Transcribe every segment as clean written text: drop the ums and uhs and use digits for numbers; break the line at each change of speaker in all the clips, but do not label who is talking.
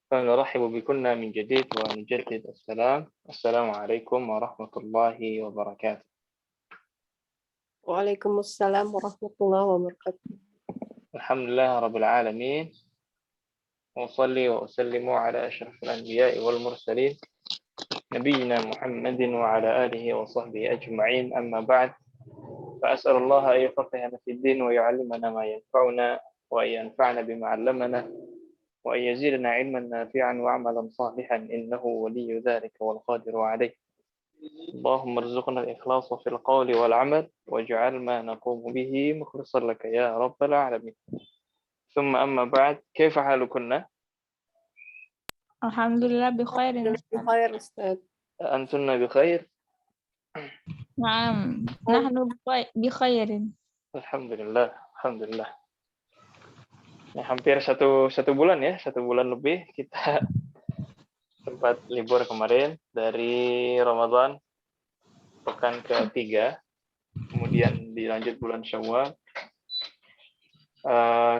فنرحب بكم من جديد ونجدد السلام عليكم ورحمة الله وبركاته.
وعليكم السلام ورحمة الله وبركاته.
الحمد لله رب العالمين، وأصلي وأسلم على أشرف الأنبياء والمرسلين نبينا محمد وعلى آله وصحبه أجمعين. أما بعد، فأسأل الله أن يفقهنا في الدين ويعلمنا ما ينفعنا وأن ينفعنا بما علمنا وأن يزيدنا علما نافعا وعملا صالحا إنه ولي ذلك والقادر عليه. اللهم ارزقنا الإخلاص في القول والعمل واجعل ما نقوم به مخلصا لك يا رب العالمين. ثم أما بعد، كيف حالكن؟
الحمد لله بخير.
بخير أستاذ.
أنتن بخير؟
نعم نحن بخير.
Alhamdulillah, alhamdulillah. Ya, hampir satu bulan ya, 1 bulan lebih kita sempat libur kemarin dari Ramadan pekan ke-3, kemudian dilanjut bulan Syawal.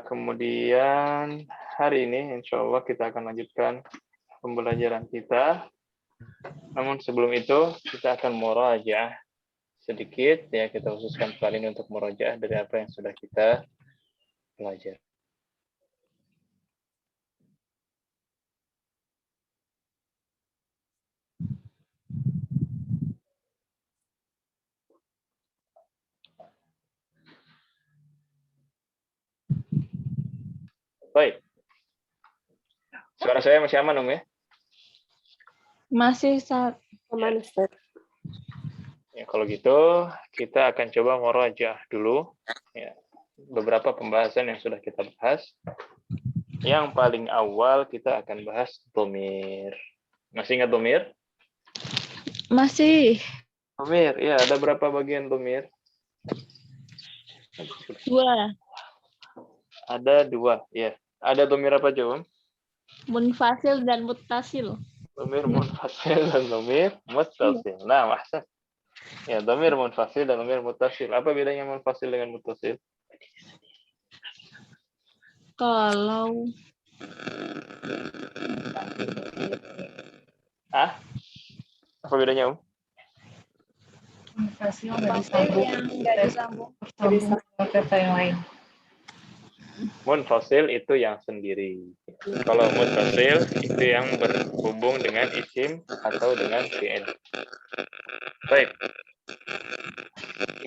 Kemudian hari ini insya Allah kita akan lanjutkan pembelajaran kita. Namun sebelum itu kita akan murajaah sedikit ya, kita khususkan kali ini untuk murajaah dari apa yang sudah kita pelajari. Baik. Suara saya masih aman, ya?
Masih
aman, Ustaz.
Ya, kalau gitu kita akan coba murajaah dulu ya, beberapa pembahasan yang sudah kita bahas. Yang paling awal kita akan bahas dhamir. Masih ingat dhamir?
Masih.
Dhamir, ya, ada berapa bagian dhamir?
2.
Ada 2, ya. Ada dhamir apa, Jom?
Munfasil dan muttasil.
Dhamir munfasil dan dhamir muttasil. Nah, ahsan. Ya, dhamir munfasil dan dhamir muttasil. Apa bedanya munfasil dengan muttasil?
Kalau
Apa bedanya,
Munfasil nggak disambung kata yang lain.
Munfasil itu yang sendiri. Kalau muttasil itu yang berhubung dengan isim atau dengan fi'il. Baik.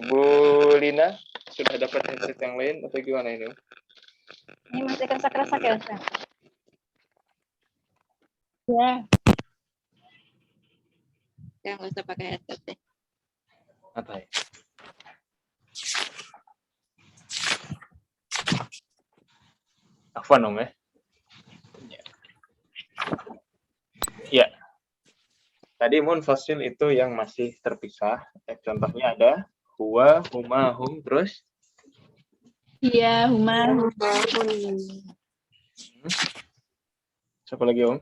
Ibu Lina, sudah dapat headset yang lain atau gimana ini?
Ini masih kesak-kesak ya, Ustaz?
ya.
Ya, nggak usah pakai headset deh.
Apa ya? Afwan, ya. Ya. Tadi munfasil itu yang masih terpisah. Contohnya ada huwa, huma, hum, terus?
Iya, huma.
Siapa lagi, Om?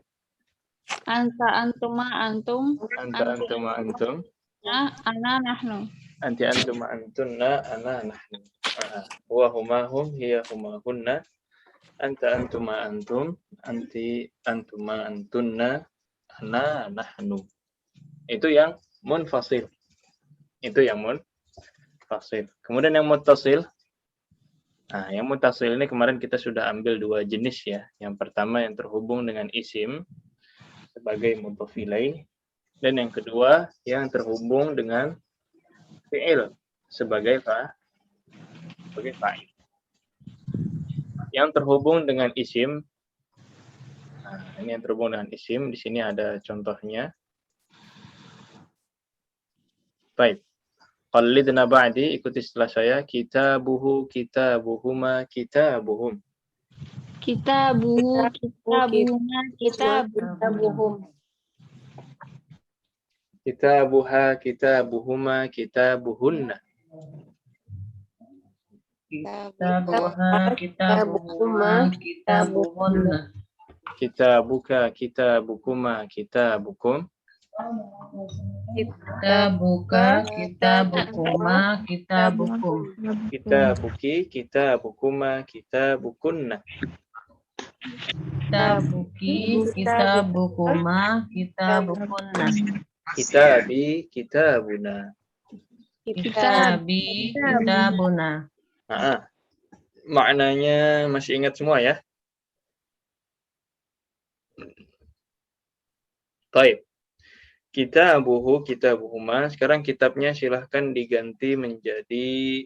Anta, antuma, antum.
Anta, antuma, antum.
Ya, ana, nahnu.
Anti, antuma, antunna, ana, nahnu. Huwa, huma, hum, hiya, huma, hunna. Anta, antuma, antum. Anti, antuma, antunna, ana, nahnu. Itu yang munfasil. Itu yang munfasil. Kemudian yang muttasil. Nah, yang muttasil ini kemarin kita sudah ambil 2 jenis ya. Yang pertama yang terhubung dengan isim sebagai mudhof ilaih, dan yang kedua yang terhubung dengan fi'il sebagai fa'il. Yang terhubung dengan isim, nah, ini yang terhubung dengan isim, di sini ada contohnya. Baik. Qallidna ba'di, ikuti setelah saya. Kitabuhu, kitabuhuma, kitabuhum.
Kitabuhu, kitabuhuma, kitabuhum.
Kitabuha, kitabuhuma, kitabuhunna.
Kitabuha, kitabuhuma, kitabuhunna.
Kitabuka, kitabukuma, kitabukum.
Kitabuka, kitabukuma, kitabukum.
Kitabuki, kitabukuma, kitabukunna.
Kitabuki,
Kitabuki, kitabukuma, kitabukunna.
Kitabi, kitabuna.
Kitabi, kitabuna.
Nah, maknanya masih ingat semua ya? Baik. Kitabuhu, kitabuhuma. Sekarang kitabnya silahkan diganti menjadi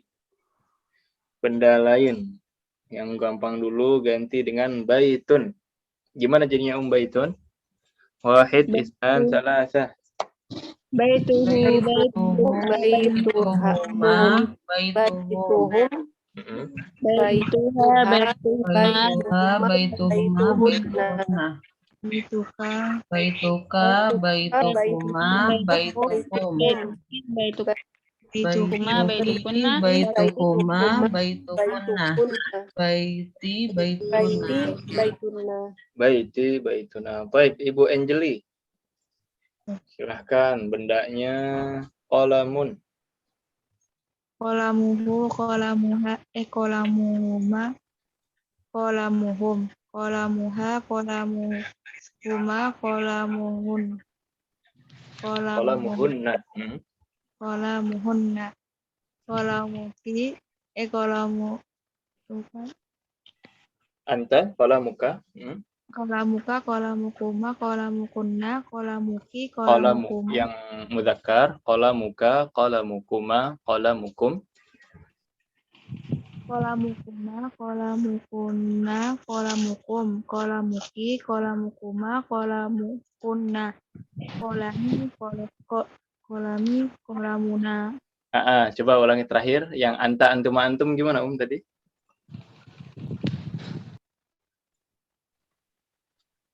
benda lain. Yang gampang dulu ganti dengan baitun. Gimana jadinya baitun? Wahid, isnan, salasah.
Baituhu,
Baituhuma, baituhum.
baituha, baituhuma,
Baituha, baituhuma. Baituka, baitukuma, baitukum.
baituhuma, baitukuna,
Baitukuma, baitukunna. Baiti, baitunna.
Baiti, baituna. Baik, Ibu Angeli. Silahkan bendanya qalamun.
Qalamuhu, qalamuha, qalamuhuma, qalamuhum, qalamuha, qalamuhuma, qalamuhun,
Qalamuhunna.
qalamuhunna, qalamuki, qalamu,
Anta, qalamuka.
qalamuka, qalamukuma, qalamukunna, qalamuki,
Qalamu
qalamukuma,
yang mudzakkar, qalamuka, qalamukuma, qalamukum.
qalamukuma, qalamukunna, qalamukum, qalamuki, qalamukuma, qalamukunna, qalami, qalamuna.
Coba ulangi terakhir. Yang anta, antuma, antum gimana tadi?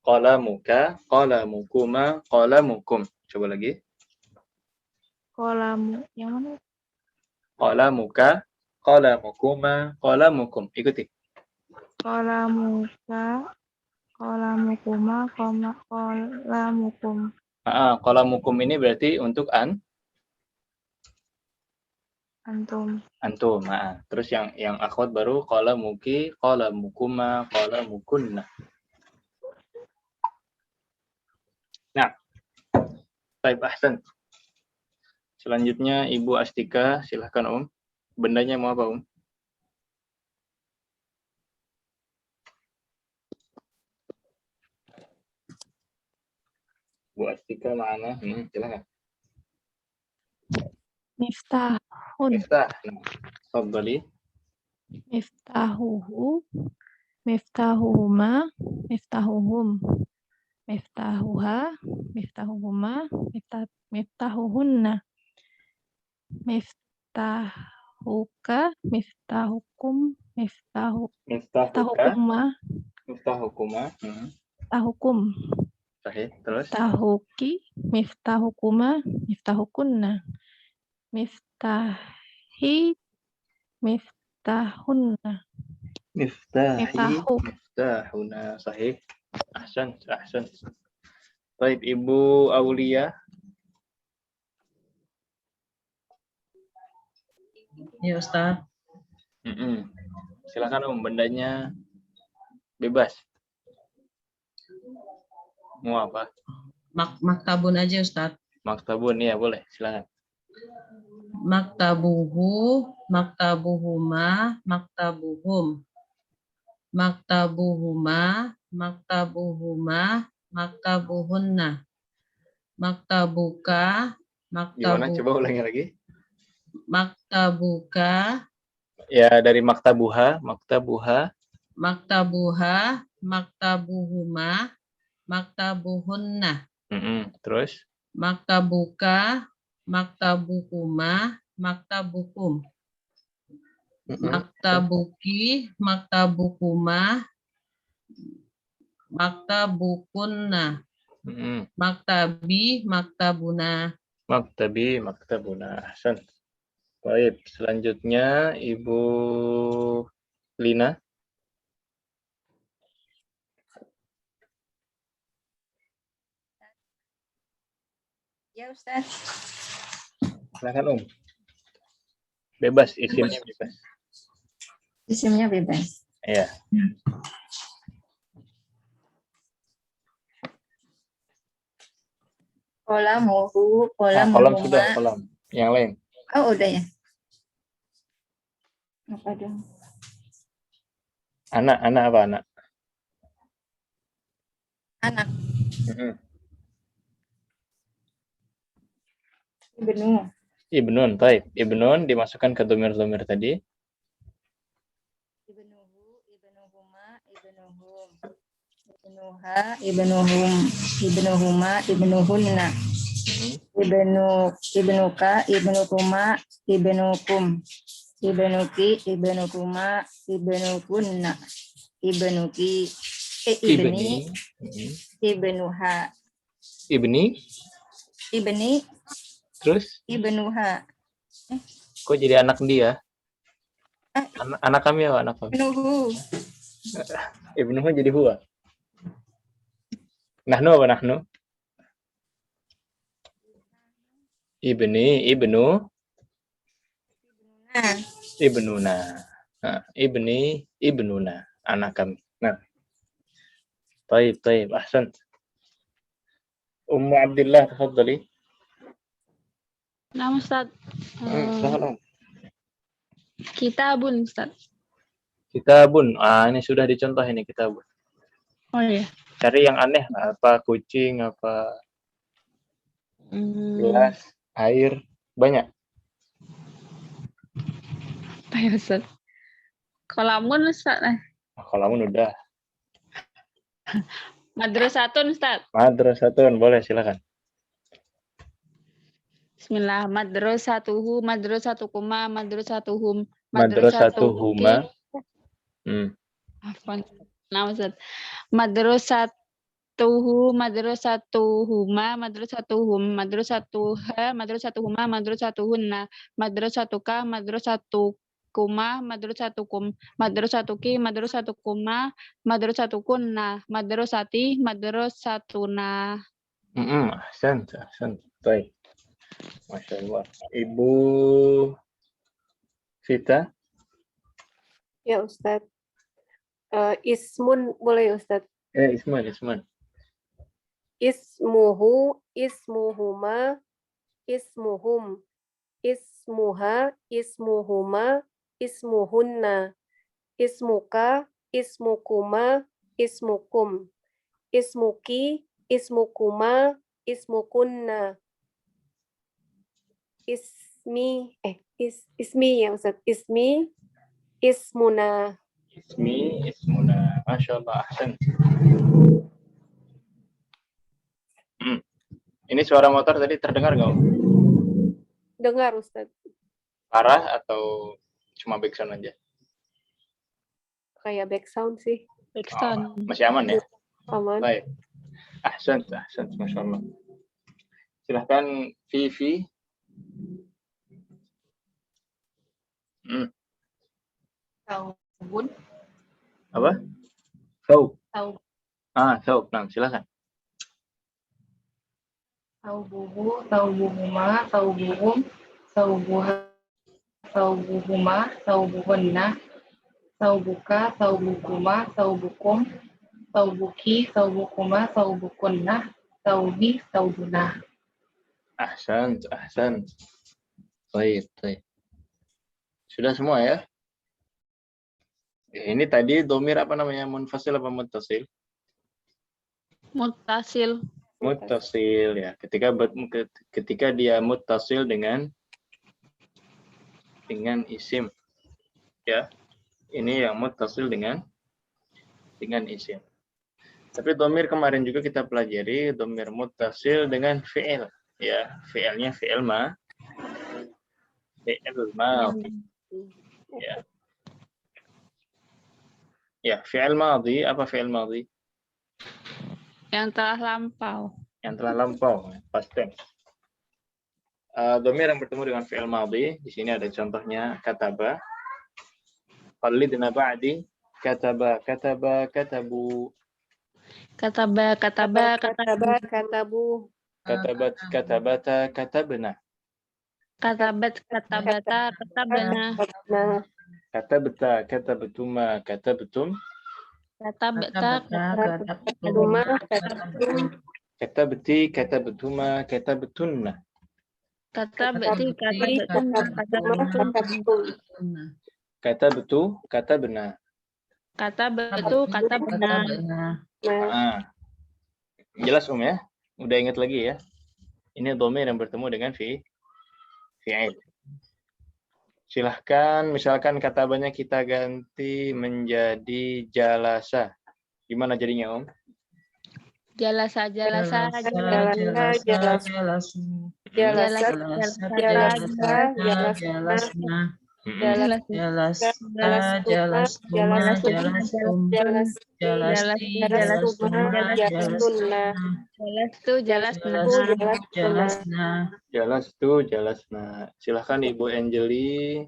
Qalamuka, qalamukuma, qalamukum. Coba lagi.
Qalamu, yang mana?
Qalamuka, qalamukuma, qalamukum. Ikuti.
Qalamuka, qalamukuma, qalamukum,
Qalamukum ini berarti untuk
antum.
antum. Terus yang akhwat baru qalamuki, qalamukuma, qalamukunna. Nah, baik, ahsan. Selanjutnya Ibu Astika, silahkan Bendanya mau apa Bu Astika mana? Silahkan.
Miftahun.
Miftah. Tafadhali.
Miftahuhu. Miftahuhuma. Miftahuhum. Miftahuha. Miftahuhuma. Miftahuhunna. Miftahuka. Miftahukum. Miftahukuma.
Miftahukuma.
Miftahukum.
Sahih. Terus?
Miftahuki. Miftahukuma. Miftahukunna. Miftahi. Miftahunna.
Miftahuna. Sahih. Ahsan. Baik, Ibu Aulia.
Ya, Ustaz.
Silakan bendanya bebas. Mau apa?
Maktabun aja, Ustaz.
Maktabun, ya boleh. Silakan.
Maktabuhu, maktabuhuma, maktabuhum. Maktabuhuma, maktabuhuma, maktabuhunna. Maktabuka,
Gimana? Coba ulangi lagi.
Maktabuka.
Ya, dari maktabuha, maktabuha.
Maktabuha, maktabuhuma, maktabuhunna.
Terus?
Maktabuka, maktabukuma, maktabukum. Maktabuki, maktabukuma, maktabukunna. Maktabi, maktabuna.
Maktabi, maktabuna. Ahsan. Baik, selanjutnya Ibu Lina.
Ya, Ustaz.
Silakan Bebas, isimnya bebas.
Isimnya bebas.
Iya.
Qolamuhu,
Kolam
qolamuhuma.
sudah, kolam. Yang lain.
Oh, udah ya. Apa dong?
Anak apa anak?
Anak.
Mm-mm.
Ibnu.
Ibnun, taib. Ibnun dimasukkan ke domir-domir tadi.
Ibnuhu, ibnuhuma, ibnuhum. Ibnuha, ibnuhum. Ibnuhuma, ibnuhunna. Ibnuka, ibnukuma, ibnukum. Ibnuki, ibnukuma, ibnukunna. Ibnuki, ibni,
Mm-mm.
ibnuha.
Ibni,
Ibni,
terus
ibnuha.
kok jadi anak dia? Anak kami apa anak kami?
Ibnuhu.
Ibnuhu jadi huwa. Nahnu apa nahnu? Ibni, ibnu,
Nah,
ibnuna. Nah, ibni, ibnuna. Anak kami. Nah. Taib, ahsan. Ummu Abdillah, tafadhali.
Nama Ustaz.
Silakan, Om.
Kitabun Ustaz.
Kitabun. Ini sudah dicontoh ini kitabun.
Oh iya.
Cari yang aneh lah, apa kucing, apa gelas, air, banyak.
Ayo Ustaz. Kolamun Ustaz.
Kolamun udah.
Madrasatun Ustaz.
Madrasatun, boleh silakan.
Bismillah. Madrasatuhu, madrasatukuma, madrasatuhum,
Madrasatuhuma.
Afwan. Nah, Ustaz. Madrasatuhu, madrasatuhuma, madrasatuhum, madrasatuha, madrasatuhuma, madrasatuhunna, madrasatuka, madrasatukuma, madrasatukum, madrasatuki, madrasatukuma, madrasatukunna, madrasati, madrasatuna.
Ahsan. Baik. Masya Allah. Ibu Vita.
Ya Ustadz. Ismun boleh Ustadz.
Ismun.
Ismuhu, ismuhuma, ismuhum, ismuha, ismuhuma, ismuhunna, ismuka, ismukuma, ismukum, ismuki, ismukuma, ismukunna, ismi ya Ustaz, ismuna.
Ismuna. Masya Allah, ahsan. Ini suara motor tadi terdengar nggak?
Dengar Ustaz.
Parah atau cuma background aja?
Kayak background sih.
Masih aman ya?
Aman.
Baik. Ahsan, Masya Allah. Silahkan Vivi.
Taubun.
Apa? Taub.
Taub.
Taub. Nah, silakan.
Taubuhu, taubuhuma, taubuhum, taubuha, taubuhuma, taubuhunna, taubuka, taubukuma, taubukum, taubuki, taubukuma, taubukunna, taubi, taubuna.
Ahsan. Baik. Sudah semua ya? Ini tadi domir apa namanya? Munfasil apa muttasil? Muttasil ya. Ketika dia muttasil dengan isim. Ya. Ini yang muttasil dengan isim. Tapi domir kemarin juga kita pelajari domir muttasil dengan fi'il. Ya, fi'ilnya fi'il ma. Ya. Ya, fi'il madhi. Apa fi'il madhi?
Yang telah lampau.
Past tense. Domir yang bertemu dengan fi'il madhi. Di sini ada contohnya kataba. Qallidna ba'di. Kataba, katabu.
Kataba,
katabu.
Katabat, katabata, katabna.
Katabat, katabata, katabna.
Katabta, katabtuma, katabtum.
Katabta,
Katabtum.
Katabti, katabtuma, katabatunna.
Katabati, katabatun, katabatun.
Katabtu, katabna.
Katabatu, katabna.
Ah, jelas ya? Udah ingat lagi ya? Ini dhamir yang bertemu dengan fi'il. Silahkan, misalkan katabanya kita ganti menjadi jalasa. Gimana jadinya, Om?
Jalasa, jalasa,
Jalasna. Silahkan Ibu Angeli.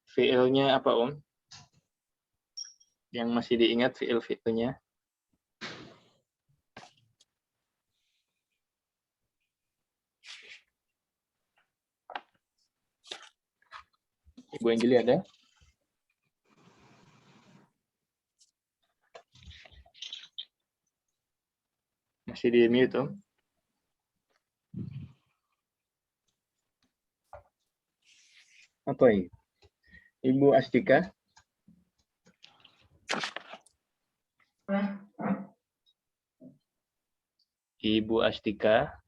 Fiilnya apa, Om? Yang masih diingat fiilnya? Ibu Angeli ada? Masih di mute, Om. Apa ini? Ibu Astika? Ibu Astika?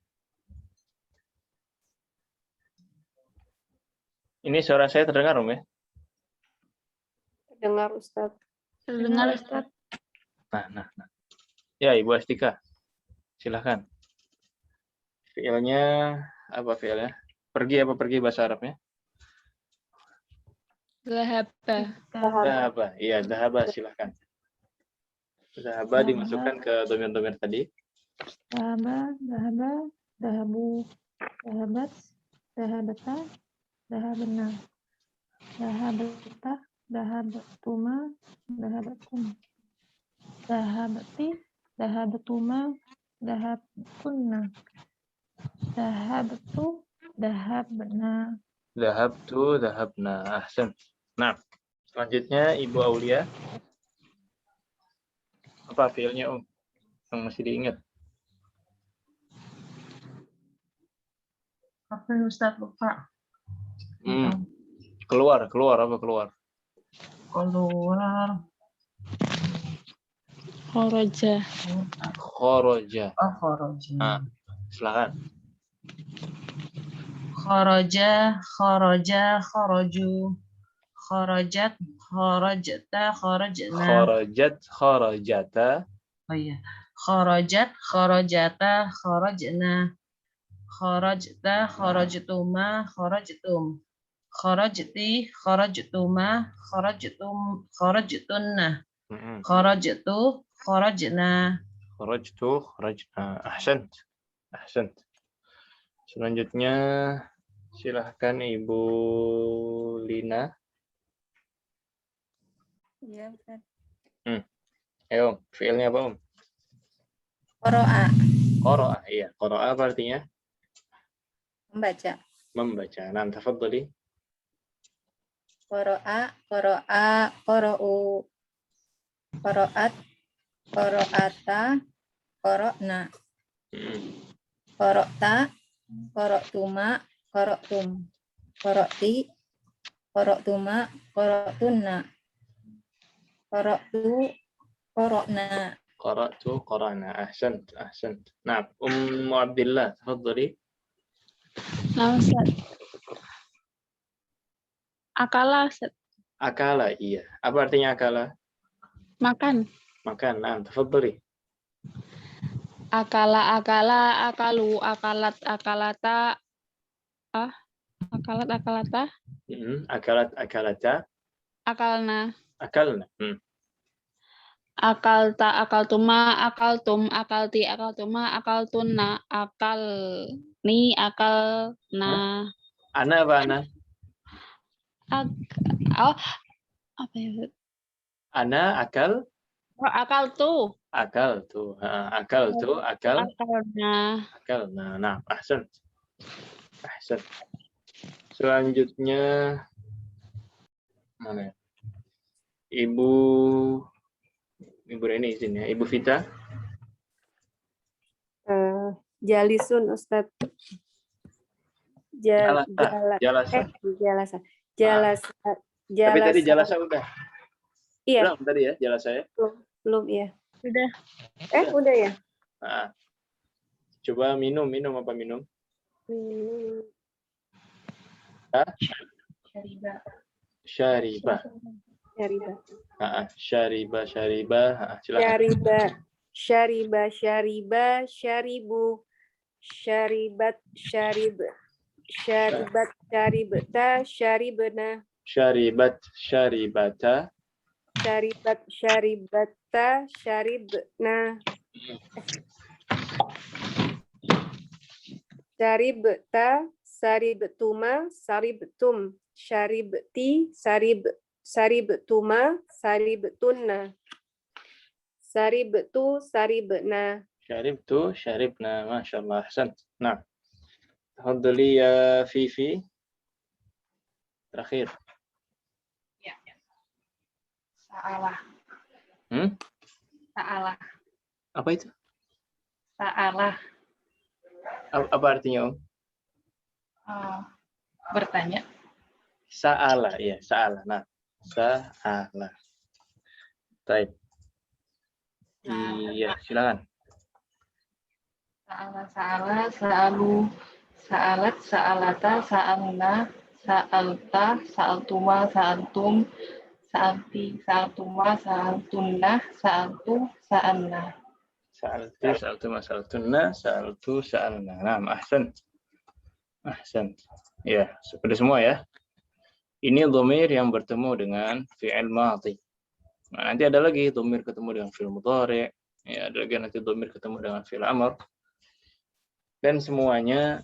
Ini suara saya terdengar, Om ya?
Dengar Ustaz.
Terdengar, Ustaz.
Nah. Ya, Ibu Astika. Silahkan. Fiilnya, apa fiilnya? Pergi apa pergi bahasa Arabnya? Dhahaba. Iya, dhahaba. Silahkan. Dhahaba dimasukkan ke domir-domir tadi.
Dhahaba, dhahaba, dhahabu, dhahabat, dhahabata, dhahabna, dhahabata, dhahabatuma, dhahabatum, dhahabati, dhahabatuma, dhahabatunna, dhahabatu, dhahabna.
Dhahabtu, dhahabna. Ahsan. Nah, selanjutnya Ibu Aulia. Apa fiilnya, Om? Yang masih diingat?
Apa Ustaz lupa?
Keluar apa keluar?
Keluar.
Khoroja.
Khoroja.
Oh, khoroja.
Nah, silakan.
Khoroja, khoroja, khoroju. Khorojat, khorojata, khorojna.
Khorojat, khorojata.
Oh iya. Khorojat, khorojata, khorojna. Khorojta, khorojtuma, khorojtum. Khorojti, khorojtuma, khorojtum, khorojtunna. Khorojtu, khorojna.
Kharajtu, kharajna. Ahsant. Selanjutnya silahkan Ibu Lina.
Iya, Ustaz.
Ayo, fiilnya apa, Om?
Qoro'a,
Qoro'a, iya. Qoro'a apa artinya?
membaca.
Membaca. Nah, tafadhali.
Qoro'a, qoro'a, qoro'u. Qoro'at, qoro'ata, qoro'na. Qoro'ta, qoro'tuma, qoro'tum. Qoro'ti, qoro'tuma, qoro'tunna. Qoro'tu, qoro'na.
Qara'tu, qara'na. Ahsant. Nah, Ummu Abdillah, tafadhali.
Nah, Ustaz. Akala, Ustaz.
Akala, iya. Apa artinya akala?
Makan.
Makan. Nah, tafadhali.
Akala, akalu, akalat, akalata. Akalat, akalata.
Akalat, akalata.
Akalna.
Akalna.
Akalta, akaltuma, akaltum, akalti, akaltuma, akaltunna, akalni, akalna.
Ana apa ana?
Apa ya?
Ana akal.
Oh, akaltu.
Akaltu. Akaltu, akal.
Akalna.
Akalna. Nah, ahsan. Selanjutnya mana ya? Ibu Reni izin ya. Ibu Vita.
Jalisun Ustaz.
Jalasa.
Jalasa.
Tapi tadi jalasa udah.
Iya,
Belum tadi ya jalasa ya.
belum ya.
Sudah.
Udah ya.
Nah, coba minum apa minum? Syariba. Syariba. Silakan.
Syariba, syaribu, syaribat, syaribat, syaribta, syaribna,
Syaribat, syaribata.
syaribat, syaribata, syaribna, syaribta, saribtuma, saribtum, syaribti, saribtuma, saribtunna, saribtu, saribna.
Syaribtu, syaribna. Masya Allah. Ahsan. Nah. Tafadhali ya Fifi. Terakhir.
Sa'alah. Sa'alah.
Apa itu?
Sa'alah.
Apa artinya, Om?
Bertanya.
Sa'ala, ya, sa'ala. Nah, sa'ala. Baik. Iya, silakan.
Sa'ala, sa'alu, sa'alat, sa'alata, sa'alna, sa'alta, sa'altuma, sa'altum, sa'alti, sa'altuma, sa'altunna, sa'altu, sa'alna.
Sa'altu, sa'altuma, sa'altunna, sa'altu, sa'alna. Nah, ahsan. Ya, sudah semua ya. Ini dhamir yang bertemu dengan fi'il madhi. Nah, nanti ada lagi dhamir ketemu dengan fi'il mudhari', ya, ada lagi nanti dhamir ketemu dengan fi'il amr. Dan semuanya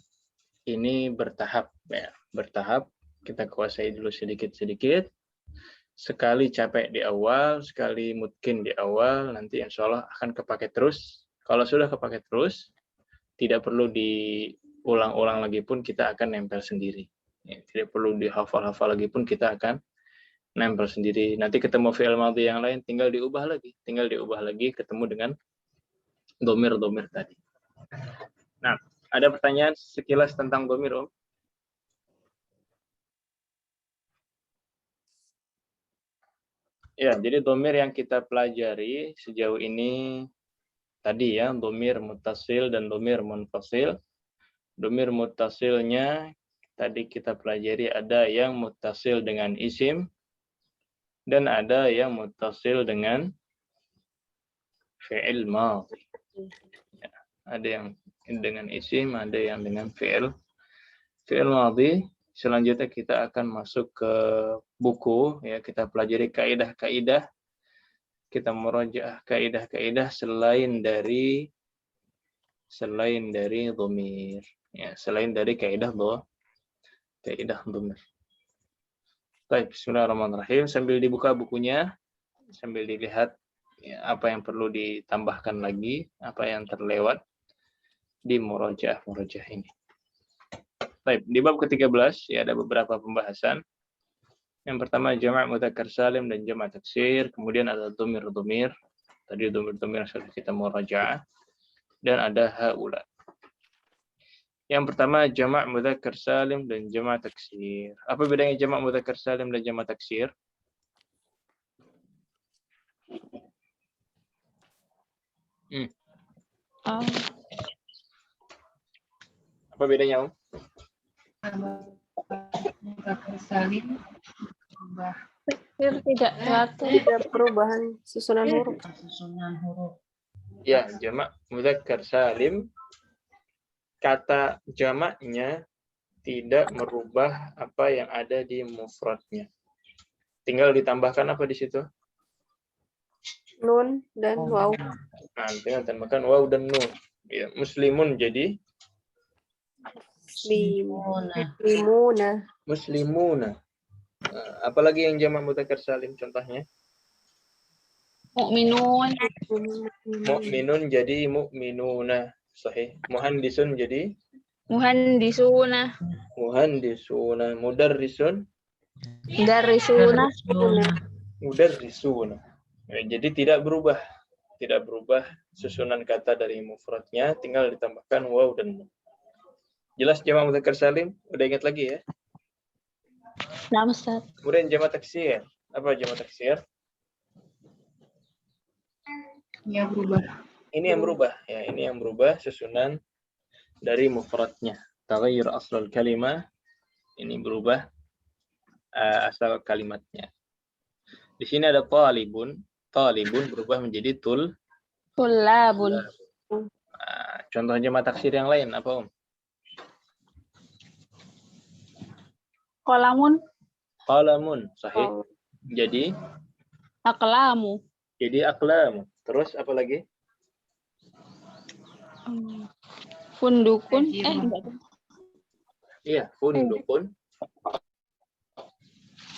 ini bertahap ya, bertahap. Kita kuasai dulu sedikit-sedikit. Sekali capek di awal, sekali mungkin di awal, nanti insya Allah akan kepake terus. Kalau sudah kepake terus, tidak perlu diulang-ulang lagi pun kita akan nempel sendiri. Ya, tidak perlu dihafal-hafal lagi pun kita akan nempel sendiri. Nanti ketemu fi'il madhi yang lain, tinggal diubah lagi, ketemu dengan dhamir-dhamir tadi. Nah, ada pertanyaan sekilas tentang dhamir, Om? Ya, jadi dhamir yang kita pelajari sejauh ini tadi ya, dhamir muttasil dan dhamir munfasil. Dhamir muttasilnya tadi kita pelajari ada yang muttasil dengan isim dan ada yang muttasil dengan fi'il madhi. Ya, ada yang dengan isim, ada yang dengan fi'il madhi. Selanjutnya kita akan masuk ke buku ya, kita pelajari kaidah-kaidah, kita murajaah kaidah-kaidah selain dari dhamir ya, selain dari kaidah dhamir. Baik, bismillahirrahmanirrahim. Sambil dibuka bukunya, sambil dilihat ya, apa yang perlu ditambahkan lagi, apa yang terlewat di murajaah ini. Baik, di bab ke-13 ya ada beberapa pembahasan. Yang pertama jamak mudzakkar salim dan jamak taksir, kemudian ada dhamir-dhamir. Tadi dhamir-dhamir sudah kita murajaah, dan ada haula. Yang pertama jamak mudzakkar salim dan jamak taksir. Apa bedanya jamak mudzakkar salim dan jamak taksir? Apa bedanya, Om?
Mudzakkar salim berubah.
Tidak teratur.
Tidak perubahan susunan huruf.
Ya, jamak mudzakkar salim, kata jamaknya tidak merubah apa yang ada di mufradnya. Tinggal ditambahkan apa di situ?
Nun dan waw.
Nah, tinggal tambahkan waw dan nun. Ya, muslimun jadi muslimuna. Nah, apalagi yang jamak mudzakkar salim contohnya?
Mukminun.
Mukminun jadi mukminuna. Sahih. Muhandisun jadi
Muhandisuna.
muhandisuna. Mudarrisun
Mudarrisuna.
mudarrisuna. Ya, jadi tidak berubah tidak berubah susunan kata dari mufradnya, tinggal ditambahkan waw dan nun. Jelas jamak mudzakkar salim? Udah ingat lagi ya?
Nah, Ustaz.
Kemudian jamak taksir. Apa jamak taksir?
Ya berubah.
Ini yang berubah ya, ini yang berubah susunan dari mufradnya. Taghayyur aslul kalimah, ini berubah asal kalimatnya. Di sini ada talibun, talibun berubah menjadi
Tulabun.
Contoh jamak taksir yang lain apa, Om?
Qalamun.
Qalamun, sahih.
Oh,
Jadi
Aqlamu.
aqlam. Terus apa lagi?
Fundukun.
Ajibun.
Enggak.
Iya, fundukun.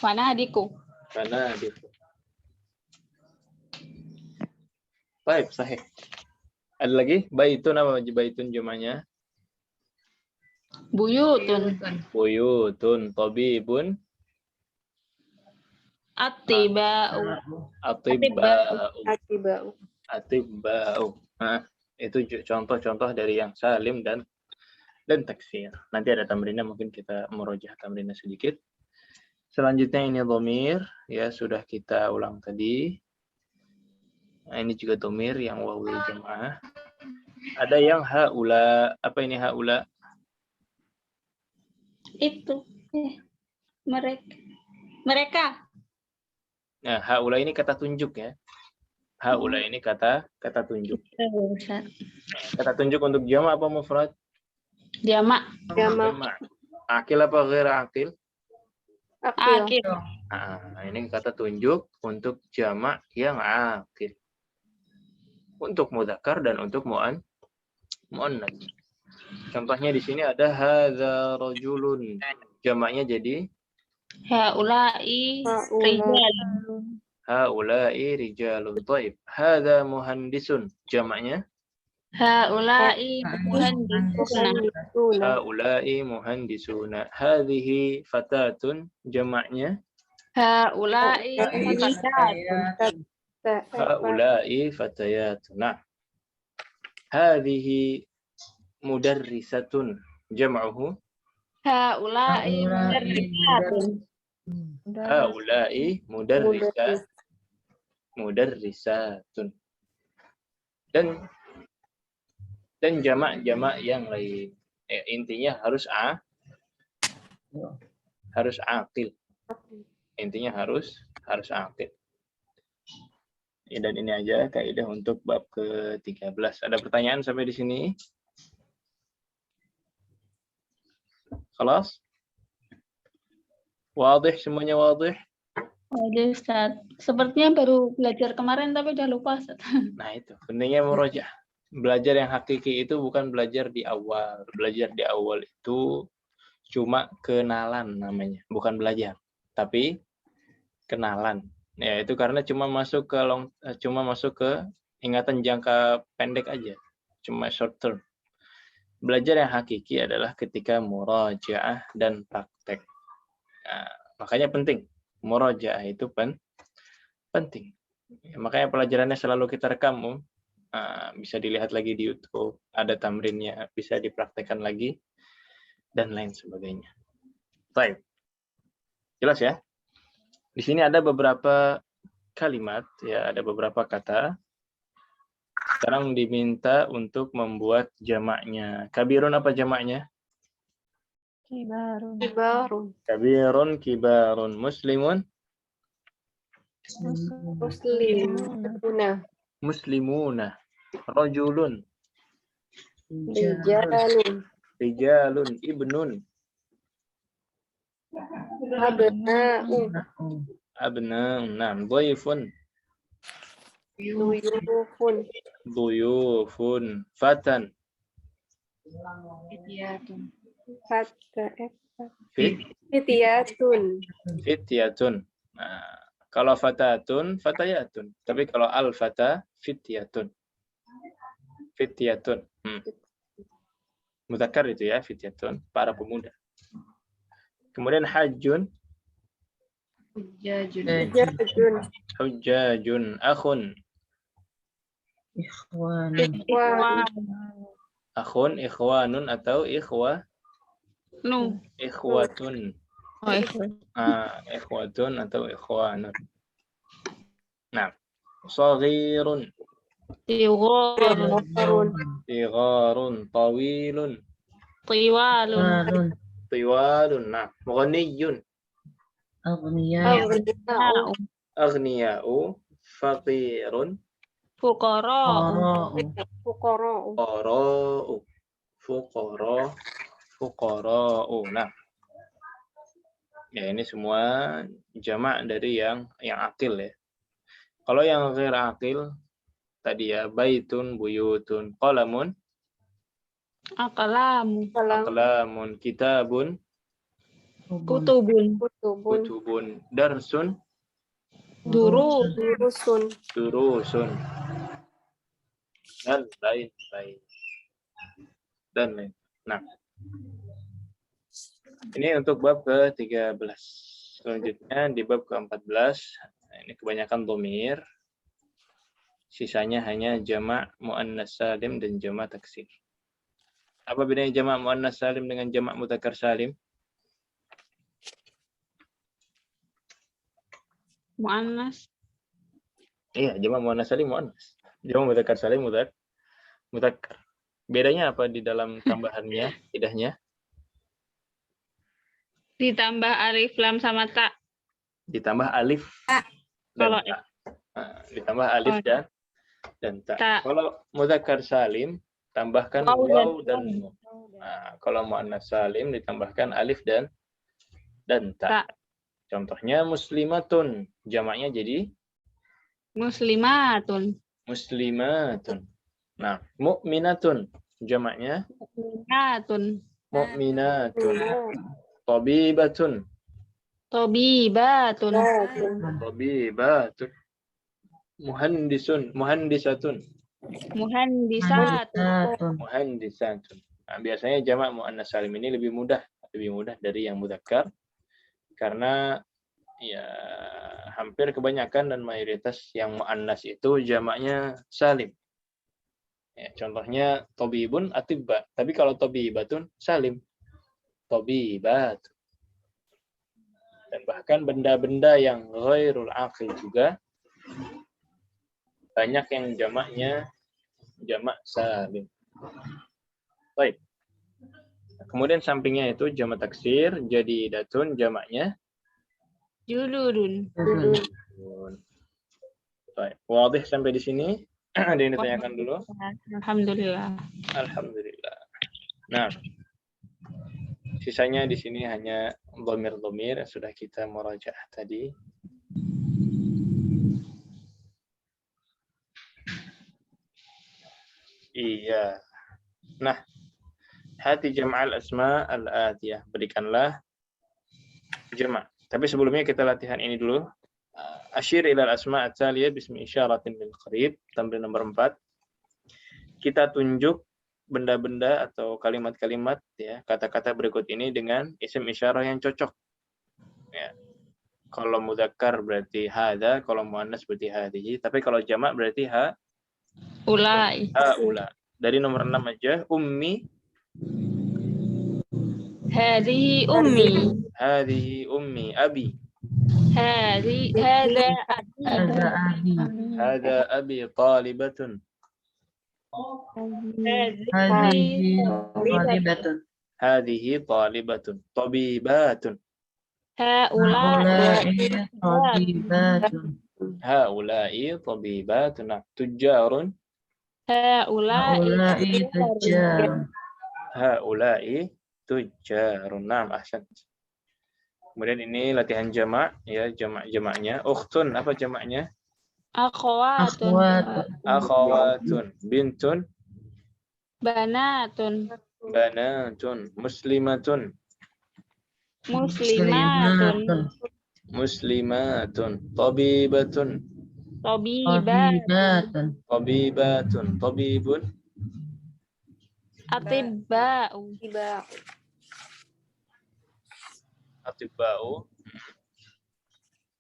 Fanadiku.
Karena di. Baik, sahih. Ada lagi? Baitun apa baitun jumanya?
Buyutun.
Buyutun, tabibun,
Attiba'u.
atibba'u,
atiba'u.
atibba'u. Nah, itu contoh-contoh dari yang salim dan taksir. Nanti ada tamrinnya, mungkin kita merojah tamrinnya sedikit. Selanjutnya ini dhamir, ya sudah kita ulang tadi. Nah, ini juga dhamir yang wawi jamaah. Ada yang haula. Apa ini haula?
Itu. Mereka.
Nah, haula ini kata tunjuk ya. Haula ini kata tunjuk.
Ustaz.
Kata tunjuk untuk jamak apa mufrad?
Jamak.
Jamak.
Jamak. Akil apa ghair akil?
Akil.
Akil.
Nah, ini kata tunjuk untuk jamak yang akil. Untuk mudzakkar dan untuk muannats. Contohnya di sini ada hadza rajulun. Jamaknya jadi
Haula'i rijalun.
haula'i rijalun. Thaib. Hadza muhandisun. Jamaknya
Haula'i muhandisuna.
haula'i muhandisuna. Hadhihi fatatun. Jamaknya
Haula'i fatayatun.
haula'i fatayatun. Nah. Hadhihi mudarrisatun. Jam'uhu
Haula'i mudarrisatun.
haula'i mudarrisatun. Dan jamak-jamak yang lain. Intinya harus akil. Intinya harus akil. Ya, dan ini aja kaidah untuk bab ke-13. Ada pertanyaan sampai di sini? Khalas? Wadih, semuanya wadih?
Oke, Ustaz. Sepertinya baru belajar kemarin tapi udah lupa, Ustaz.
Nah itu, pentingnya merojah. Belajar yang hakiki itu bukan belajar di awal. Belajar di awal itu cuma kenalan namanya. Bukan belajar, tapi kenalan. Ya itu karena cuma masuk ke ingatan jangka pendek aja. Cuma short term. Belajar yang hakiki adalah ketika murajaah dan praktek. Nah, makanya penting. Murajaah itu penting. Ya, makanya pelajarannya selalu kita rekam. Bisa dilihat lagi di YouTube. Ada tamrinnya, bisa dipraktekkan lagi. Dan lain sebagainya. Baik. Jelas ya? Di sini ada beberapa kalimat, ya ada beberapa kata. Sekarang diminta untuk membuat jamaknya. Kabirun apa jamaknya?
Kibarun.
Kibarun.
Kabirun, kibarun. Muslimun?
Muslimuna.
Muslimuna. Rajulun.
Rijalun.
Rijalun. Ibnun.
Abna'u.
Abna'un. Naam. Dhaifun.
Duyufun.
Duyufun. Fatan.
Fityatun.
Fityatun.
Fityatun. Nah, kalau fatatun, fatayatun. Tapi kalau al-fata, fityatun. Fityatun. Mudzakkar itu ya, fityatun. Para pemuda. Kemudian hajjun.
Hujjajun.
Hujjajun.
Hujjajun. Akhun.
Ikhwanun.
Ikhwan.
Akhun, ikhwanun atau
Nu.
ikhwatun.
Oh, ikhwan.
Ikhwatun atau ikhwanun. Nah, saghirun,
Tiwarun.
Harun.
sigharun, tawilun,
Tiwalun.
Walun.
tiwalun. Nah, ghaniyun,
Aghniya'u.
Aghniya'u.
aghniya'u, faqirun,
Fuqara'u.
Qara'u.
Fuqara'u.
fuqara, fuqara'u. Nah, ya ini semua jamak dari yang akil ya. Kalau yang ghair akil tadi ya baitun, buyutun, qalamun,
Aqlamu.
Salam.
aqlamun, kitabun,
Kutubun.
Kutubun.
kutubun, darsun,
Duru.
Durusun.
durusun, dan lain-lain. Dan lain. Nah, ini untuk bab ke-13. Selanjutnya di bab ke-14, nah, ini kebanyakan dhamir. Sisanya hanya jamak muannas salim dan jamak taksir. Apa bedanya jamak muannas salim dengan jamak mudzakkar salim?
Mu'annas.
Iya, jamak muannas salim muannas. Jamak mudzakkar salim mudzakkar. Bedanya apa di dalam tambahannya, tidaknya?
Ditambah alif lam sama ta.
Ditambah alif
Kalau
dan ta. Nah, ditambah alif dan ta.
ta.
Kalau mudzakkar salim tambahkan
Waw
waw
dan
dan nun. Nah, kalau muannas salim ditambahkan alif dan ta.
ta.
Contohnya muslimatun, jamaknya jadi
Muslimatun.
muslimatun. Nah, mukminatun, jamaknya
Mu'minatun.
mukminatun. Tabibatun,
Tobibatun.
tabibatun. Muhandisun, muhandisatun,
Muhandisatun.
muhandisatun. Nah, biasanya jamak muannas salim ini lebih mudah dari yang mudzakkar karena ya hampir kebanyakan dan mayoritas yang muannas itu jamaknya salim. Ya, contohnya tabibun atibba, tapi kalau tabibatun salim. Tabibat. Dan bahkan benda-benda yang ghairul aqil juga banyak yang jamaknya jamak salim. Baik. Kemudian sampingnya itu jamak taksir, jadi datun jamaknya
Juludun.
baik. Wadih sampai di sini? Ada yang ditanyakan dulu?
Alhamdulillah.
Alhamdulillah. Nah, sisanya di sini hanya dhamir-dhamir yang sudah kita murajaah tadi. Iya. Nah, hati jam'al asma al-atiyah. Berikanlah jamak. Tapi sebelumnya kita latihan ini dulu. Asyir ilal asma at-taliyah bismi isyaratin bil qarib. Tamrin nomor 4. Kita tunjuk benda-benda atau kalimat-kalimat ya, kata-kata berikut ini dengan isim isyarah yang cocok. Ya. Kalau mudzakkar berarti hadza, kalau muannas berarti hadhihi, tapi kalau jamak berarti
Ulai.
haula. Dari nomor 6 aja, ummi,
Hadhihi ummi.
hadhihi ummi, abi,
Hadza abi.
Ada abi.
hadza abi talibatun,
Hadhihi talibatun.
hadhihi talibatun, tabibatun,
Haula'i.
Haula'i tabibatun.
haula'i tabibatun, tujarun,
Haula'i.
Tujjarun.
haula'i tujarun. Naam, ahsan. Kemudian ini latihan jamak ya, jamak-jamaknya. Ukhtun, apa jamaknya?
Akhwatun.
Akhwatun.
Akhawatun, bintun,
Banatun.
banatun, muslimatun,
Muslimatun.
muslimatun, tabibatun,
Tabibatun.
tabibatun, tabibun,
Atibba'u.
Tiba.
atibba'u,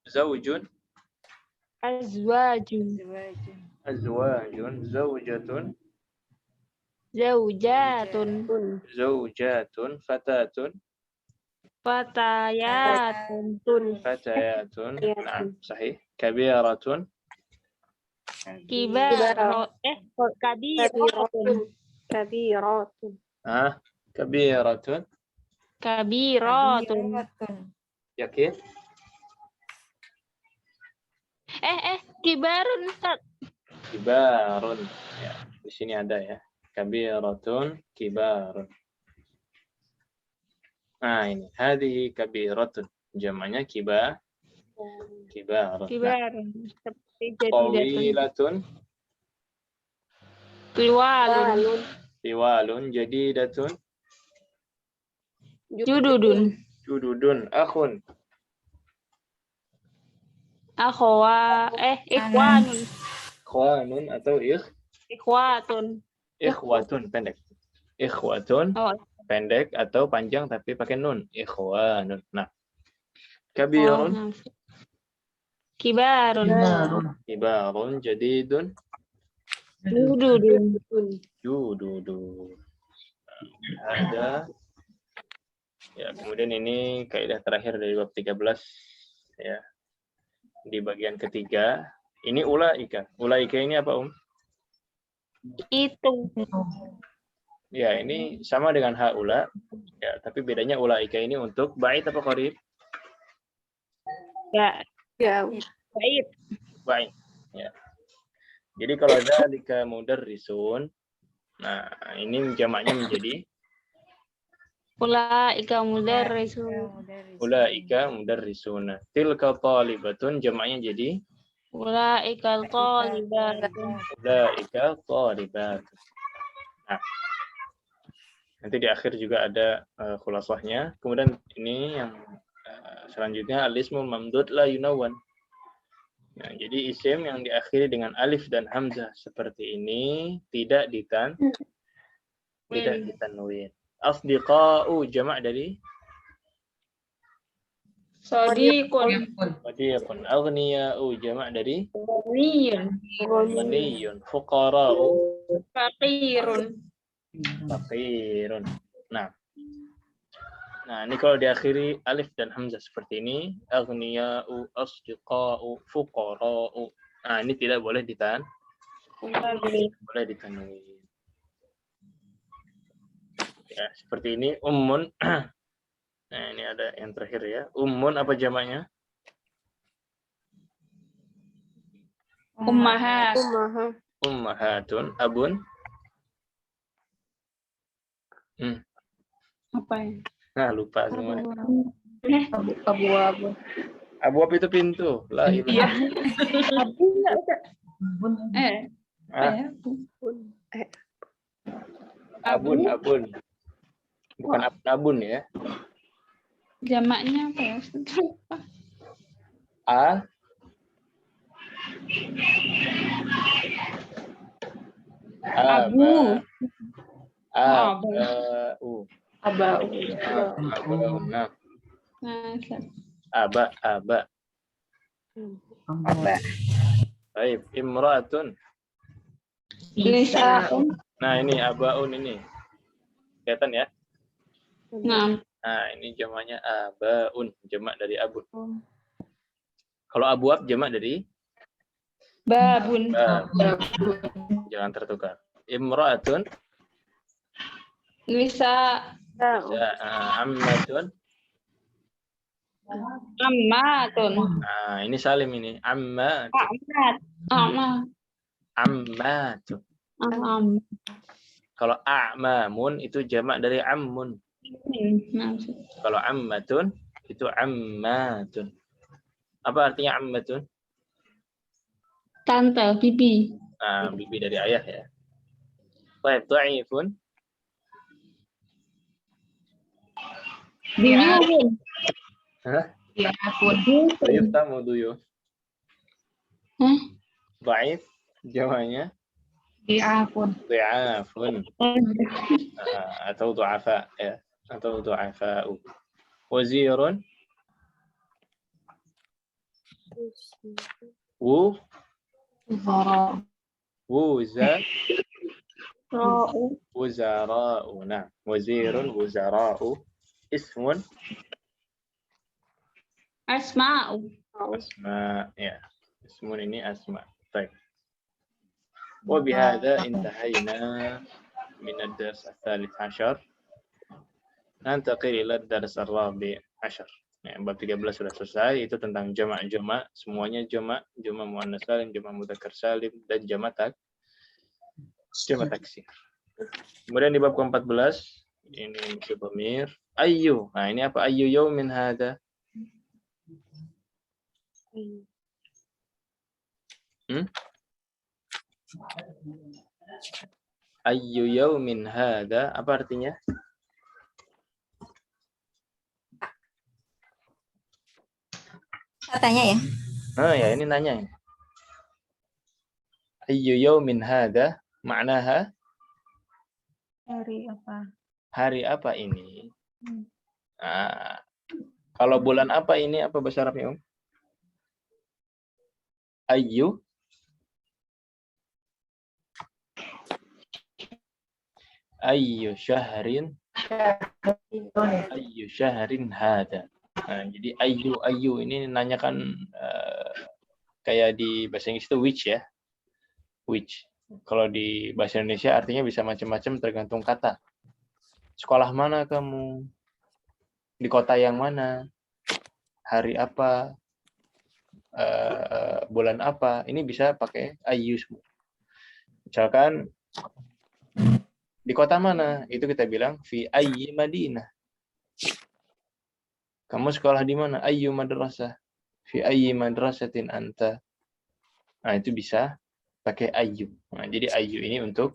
zaujun,
Azwajun.
azwajun, zaujatun,
Zaujatun.
zaujatun, fatatun,
Fatayatun.
fatayatun. Nah, sahih. Kabiratun,
Kibarot. Kabirotun.
Kabiratun.
kabiratun.
Kabirotun.
Kabiratun.
Yakin?
Kibarun, Ustaz.
Kibarun. Ya, di sini ada ya. Kabiratun, kibarun. Nah, ini. Hadihi kabiratun. Jamaknya kibarun. Nah,
Kibarun. Seperti jadidatun.
tawilatun,
Tiwalun.
tiwalun, jadidatun,
Jududun.
jududun, akhun,
Akhwa. Ikhwanun.
ikhwanun atau
Ikhwatun.
ikhwatun pendek. Ikhwatun
Oh.
pendek atau panjang tapi pakai nun. Ikhwanun. Nah, kabirun,
Kibarun.
kibarun, jadidun,
Jududun.
jududun. Ada. Ya, kemudian ini kaidah terakhir dari bab 13 ya. Di bagian ketiga, ini ulaika. Ulaika ini apa,
Itu.
Ya, ini sama dengan haula. Ya, tapi bedanya ulaika ini untuk bait apa qarib?
Ya.
Jauh.
Baik.
Bait. Ya. Jadi kalau dzalika mudarrisun, nah, ini jamaknya menjadi
Ulaika mudarrisun.
ulaika mudarrisuna. Tilka talibatun jamaknya jadi
Ulaika talibatun.
ulaika talibatun. Nah, nanti di akhir juga ada khulasahnya. Kemudian ini yang selanjutnya al-ismul mamdud la yunawwan. Nah, jadi isim yang diakhiri dengan alif dan hamzah seperti ini tidak ditanwin. Asdiqa'u jamak dari
Sadiqun.
sadiqun. Aghniya'u jamak dari
Ghaniyun.
ghaniyun. Fuqara'u
Faqirun.
faqirun. Nah, ini kalau diakhiri alif dan hamzah seperti ini, aghniya'u, asdiqa'u, fuqara'u. Nah, ini tidak boleh boleh ditanwin. Ya, seperti ini ummun. Nah, ini ada yang terakhir ya. Ummun apa jamaknya?
Ummahat.
Ummahatun. Abun.
Apa ya?
Nah, lupa semua.
Abu-abu.
Abwab itu pintu. La ilaha. Abun. Bukan abun ya.
Jamaknya apa ya? Abu.
Nah. Aba. Baik, imra'atun.
Nisa'un.
Nah, ini abaun ini. Kelihatan ya?
Nah.
Nah, ini jamaknya abaun, jamak dari abun. Kalau abuab jamak dari
Babun.
Jangan tertukar. Imra'atun.
Nisa.
Ammatun.
Ammatun.
Nah, ini Salim ini. Ammatun. Ammatun. Kalau a'mamun itu jamak dari ammun. Kalau ammatun itu ammatun. Apa artinya ammatun?
Tante, bibi.
Nah, bibi dari ayah ya. Baik, dha'ifun.
Duyufun.
Hah?
Ya, pun.
Dhaif tamu duyuf.
Hah?
Dhaif jamaknya
Di'afun.
dhi'afun. Atau du'afa ya. Atau du'afa'u. Wazirun.
Uzara.
wuzara'u. Nah, wazirun, wuzara'u. Ismun,
Asma'u.
asma. Ya, ismun ini asma. Baik. وبهذا انتهينا من الدرس الثالث عشر. ننتقل إلى الدرس الرابع عشر. Ya, bab 13 sudah selesai. Itu tentang jamak-jamak. Semuanya jamak. Jamak muannas salim, jamak mudzakkar salim, dan jamak taksir. Kemudian di bab ke-14, ini masih dhamir. Ayyu. Nah, ini apa? Ayyu yaumin hadha? Ayyu yaumin hadha, apa artinya?
Saya tanya ya.
Nah, ya ini nanya ini. Ayyu yaumin hadha, maknaha
Hari apa?
hari apa ini? Nah, kalau bulan apa ini, apa bahasa Arabnya, Ayyu syahrin hada. Nah, jadi ayyu ini nanyakan kayak di bahasa Inggris itu which ya. Which. Kalau di bahasa Indonesia artinya bisa macam-macam tergantung kata. Sekolah mana kamu? Di kota yang mana? Hari apa? Bulan apa? Ini bisa pakai ayyu semua. Misalkan di kota mana? Itu kita bilang fi ayyi madinah. Kamu sekolah di mana? Ayyu madrasah. Fi ayyi madrasatin anta. Nah, itu bisa pakai ayyu. Nah, jadi ayyu ini untuk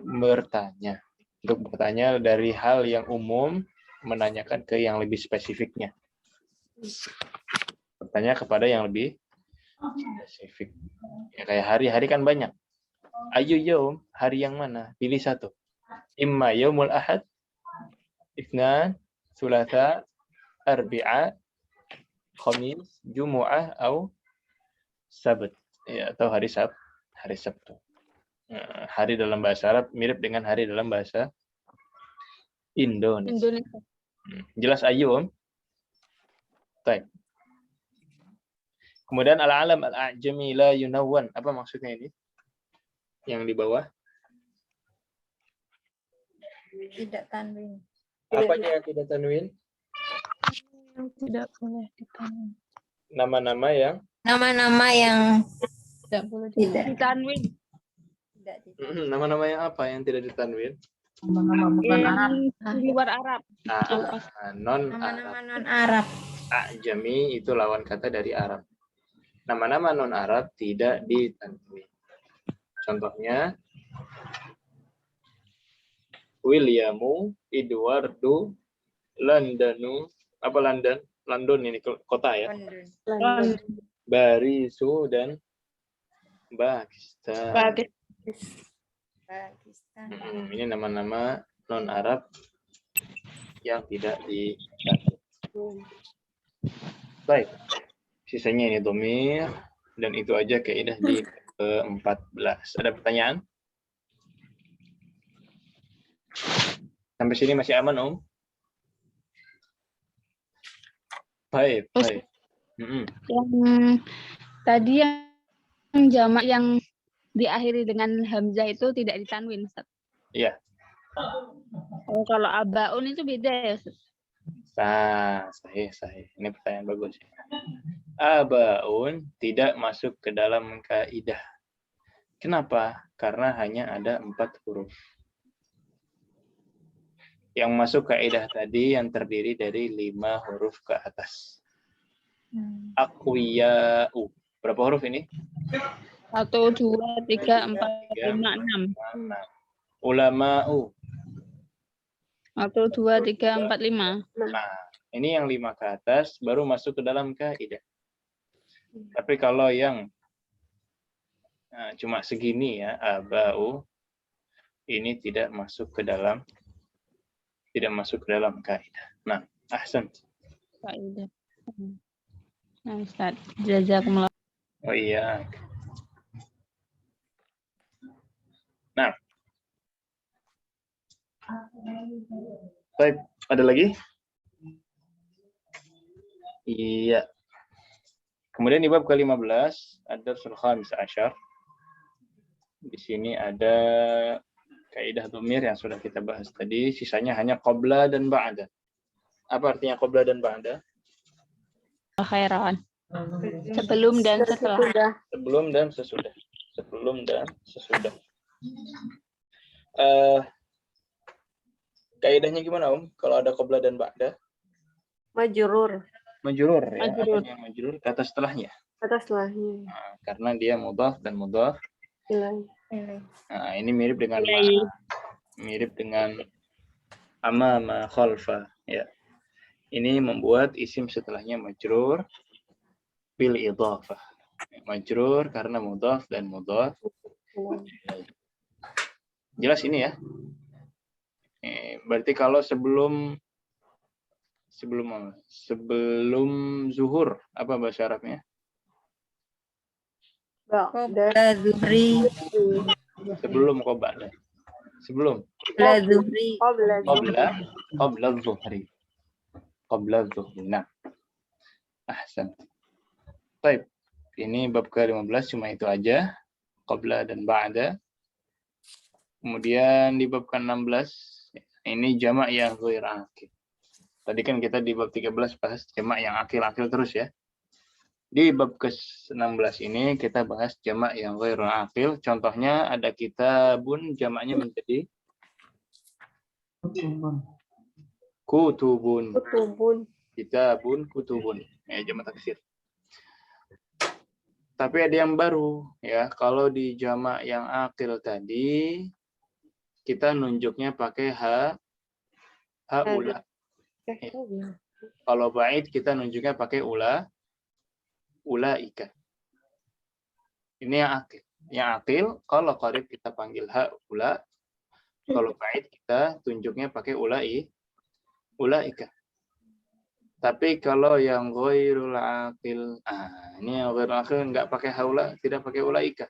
bertanya. Untuk bertanya dari hal yang umum menanyakan ke yang lebih spesifiknya. Bertanya kepada yang lebih spesifik. Ya, kayak hari-hari kan banyak. Ayyu yaum, hari yang mana? Pilih satu. Imma yaumul ahad, Itsnan, Tsulatsa, Arbi'a, Khamis, Jumu'ah, atau Sabat. Ya, atau hari Sabtu. Nah, hari dalam bahasa Arab mirip dengan hari dalam bahasa Indonesia. Jelas ayyu, Om? Baik. Kemudian al-alam al-a'jami la yunawwan. Apa maksudnya ini? Yang di bawah.
Tidak tanwin.
Apanya yang tidak tanwin?
Yang tidak boleh ditanwin.
Nama-nama yang
Tidak boleh
Tidak.
Ditanwin.
Tidak.
nama-nama yang apa yang tidak ditanwin?
Yang di luar Arab.
Nama-nama non Arab.
A'jami itu lawan kata dari Arab. Nama-nama non Arab tidak ditanwin. Contohnya Williamu, Edwardu, Londonu, apa London? London ini kota ya. Barisu dan Pakistan. Ini nama-nama non Arab yang tidak ditanwin. Baik. Sisanya ini dhamir dan itu aja kaidah di ke-14. Ada pertanyaan? Sampai sini masih aman, Om? Baik.
Yang tadi yang jamak yang diakhiri dengan hamzah itu tidak ditanwin, Ustaz.
Iya.
Kalau abaun itu beda ya, Ustaz.
Sahih. Ini pertanyaan bagus. Abaun tidak masuk ke dalam kaidah. Kenapa? Karena hanya ada 4 huruf. Yang masuk kaidah tadi yang terdiri dari 5 huruf ke atas. Aqwiya'u. Berapa huruf ini?
1, 2, 3, 4, 5, 6.
Ulama'u.
1, 2, 3, 4, 5.
Nah, ini yang 5 ke atas baru masuk ke dalam kaidah. Tapi kalau yang cuma segini ya, aba'u, ini tidak masuk ke dalam kaidah. Nah, ahsan.
Kaidah. Nah, Ustaz, jazakumullah.
Oh iya. Nah. Baik, ada lagi? Iya. Kemudian di bab ke-15 ada surah khamis asyar. Di sini ada kaidah dhamir yang sudah kita bahas tadi, sisanya hanya qabla dan ba'da. Apa artinya qabla dan ba'da?
Khairan. Sebelum dan setelah.
Sebelum dan sesudah. Sebelum dan sesudah. Kaidahnya gimana, Om? Kalau ada qabla dan ba'da?
Majrur.
Majrur ya.
Majrur.
Apanya majrur? Kata setelahnya.
Kata setelahnya.
Nah, karena dia mudhaf dan mudhaf.
Ilaih.
Nah, ini mirip dengan
Ilaih.
mirip dengan amama khalfa ya. Ini membuat isim setelahnya majrur bil idhafah. Majrur karena mudhaf dan mudhaf. Jelas ini ya. Berarti kalau sebelum zuhur apa bahasa Arabnya?
Qabla zuhri.
Sebelum qabla. Sebelum
Qabla zuhri.
qabla zuhri. Qabla zuhri. Nah. Ahsan. Baik. Ini bab ke-15 cuma itu aja. Qabla dan ba'da. Kemudian di bab ke-16 ini jamak yang ghair akil. Tadi kan kita di bab 13 bahas jamak yang akil-akil terus ya. Di bab ke-16 ini kita bahas jamak yang ghair akil. Contohnya ada kitabun, jamaknya menjadi kutubun. Kitabun, kutubun. Ya, jamak taksir. Tapi ada yang baru ya. Kalau di jamak yang akil tadi kita nunjuknya pakai ula. Kalau ba'id kita nunjuknya pakai ulaika. Ini yang akil. Yang akil kalau qarib kita panggil ula. Kalau ba'id kita tunjuknya pakai ulaika. Tapi kalau yang ghairul akil, ini yang ghairul akil enggak pakai haula, tidak pakai ulaika.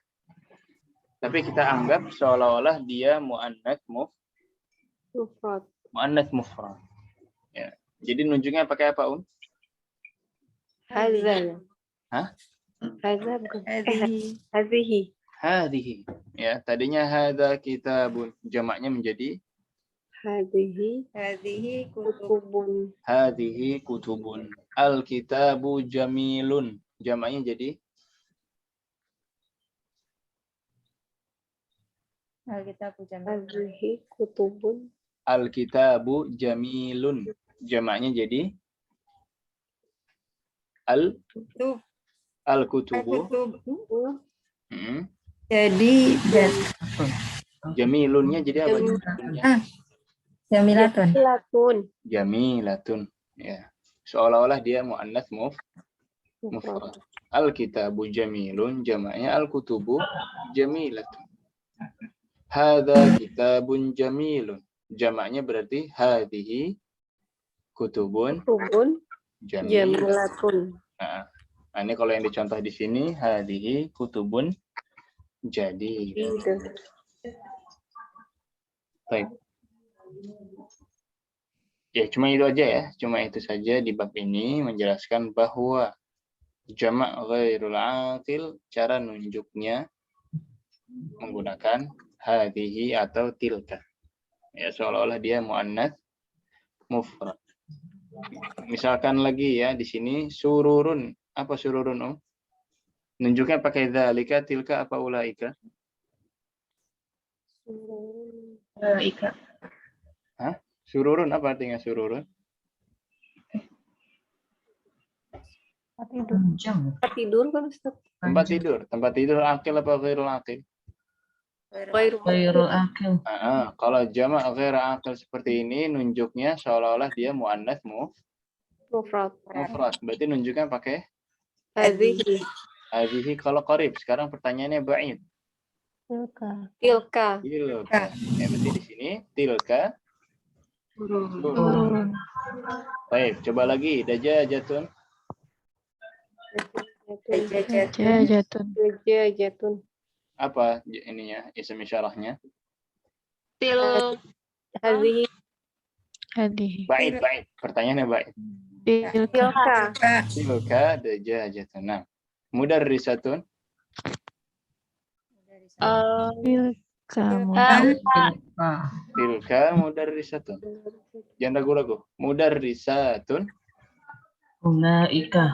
Tapi kita anggap seolah-olah dia muannats mufrad. Muannats mufrad. Ya. Jadi nunjuknya pakai apa,
Hadza.
Hah?
Hadza bukan.
Hadhihi.
Hadhihi. Ya, tadinya hadza kitabun. Jamaknya menjadi
Hadhihi kutubun.
hadhihi kutubun. Al-kitabu jamilun. Jamaknya jadi
Hadhihi kutubun.
al-kitabu jamilun. Jamaknya jadi al-kutubu.
Jadi
Jamilunnya jadi apa?
jamilatun.
Jamilatun. Ya. Seolah-olah dia muannats mufrad. Al-kitabu jamilun, jamaknya al-kutubu jamilatun. Hadza kitabun jamilun. Jamaknya berarti hadhihi kutubun
Jamilatun.
Nah, ini kalau yang dicontoh di sini hadhihi kutubun jadi. Baik. Ya, cuma itu aja ya. Cuma itu saja di bab ini menjelaskan bahwa jamak ghairul aqil cara nunjuknya menggunakan hadhihi atau tilka. Ya, seolah-olah dia muannats mufrad. Misalkan lagi ya di sini sururun. Apa sururun, Om? Nunjuknya pakai dzalika, tilka apa ulaika?
Ulaika.
Hah? Sururun apa artinya sururun?
Tidur kan Ustaz?
Tempat tidur. Tempat tidur akil apa ghairul akil?
Ghairul akil.
Kalau jamak ghair akil seperti ini nunjuknya seolah-olah dia muannats
Mufrad.
Berarti nunjuknya pakai
Hadhihi.
hadhihi kalau qarib. Sekarang pertanyaannya ba'id.
Tilka.
Ya, berarti di sini tilka. Baik, coba lagi. Dajajatun.
Jatun.
Apa ininya, isim isyarahnya?
Til.
Hadhihi
Hadihi.
Baik. Pertanyaannya baik.
Tilka.
Tilka dajajatun. Nah, mudarrisatun.
Tilka.
Tilka mudarrisatun. Jangan ragu-ragu. Mudarrisatun.
Ulaika.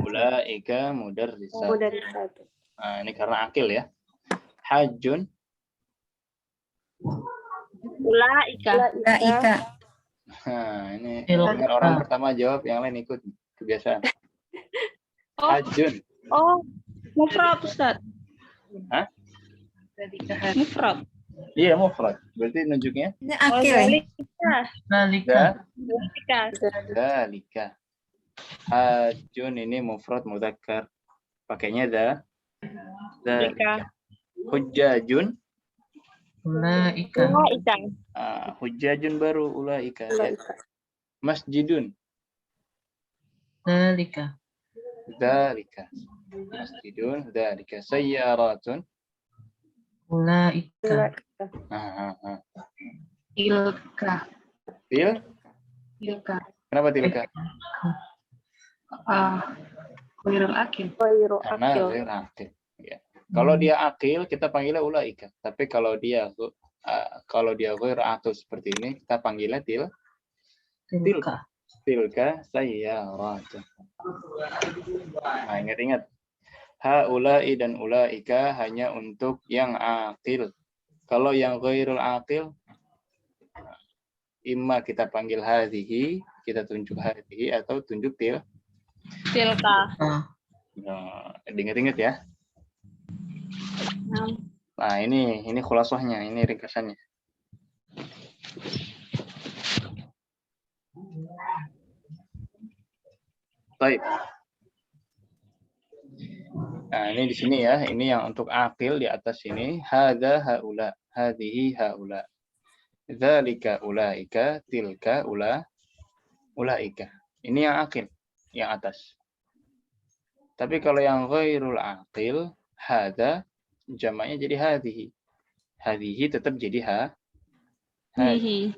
Ulaika mudarrisatun.
mudarrisatun.
Nah, ini karena akil ya. Hajjun.
Ulaika.
Nah, ini
Tilka.
dengan orang pertama jawab, yang lain ikut. Kebiasaan.
Oh.
Hajjun.
Oh, mufrad Ustaz.
Hah?
Mufrad.
Iya, mufrad. Berarti nunjuknya
Ini akil ya?
Zalika.
dzalika. Hajjun ini mufrad mudzakkar. Pakainya dzalika. Hujjajun.
Ulaika.
Hujjajun baru ulaika. Ya. Masjidun.
Zalika.
Dzalika. Masjidun dzalika. Sayyaratun.
Ulaika.
Tilka. Tilka.
Kenapa tilka?
Khairul akil.
Khairu
Karena
akil.
ghair akil. Ya. Kalau dia akil, kita panggilnya ulaika. Tapi kalau dia ghair akil seperti ini, kita panggilnya
Tilka.
tilka sayyaratun. Nah, ingat-ingat. Haula'i dan ulaika hanya untuk yang akil. Kalau yang ghairul akil, imma kita panggil hadhihi, kita tunjuk hadhihi, atau tunjuk
Tilka.
Nah, ingat-ingat ya. Nah, ini khulasahnya, ini ringkasannya. Baik. Nah, ini di sini ya, ini yang untuk akil di atas ini. Hadza haula, hadhihi haula. Dzalika ulaika, tilka ulaika. Ini yang akil, yang atas. Tapi kalau yang ghairul akil, hadza jamaknya jadi hadhihi. Hadhihi tetap jadi
Hihi.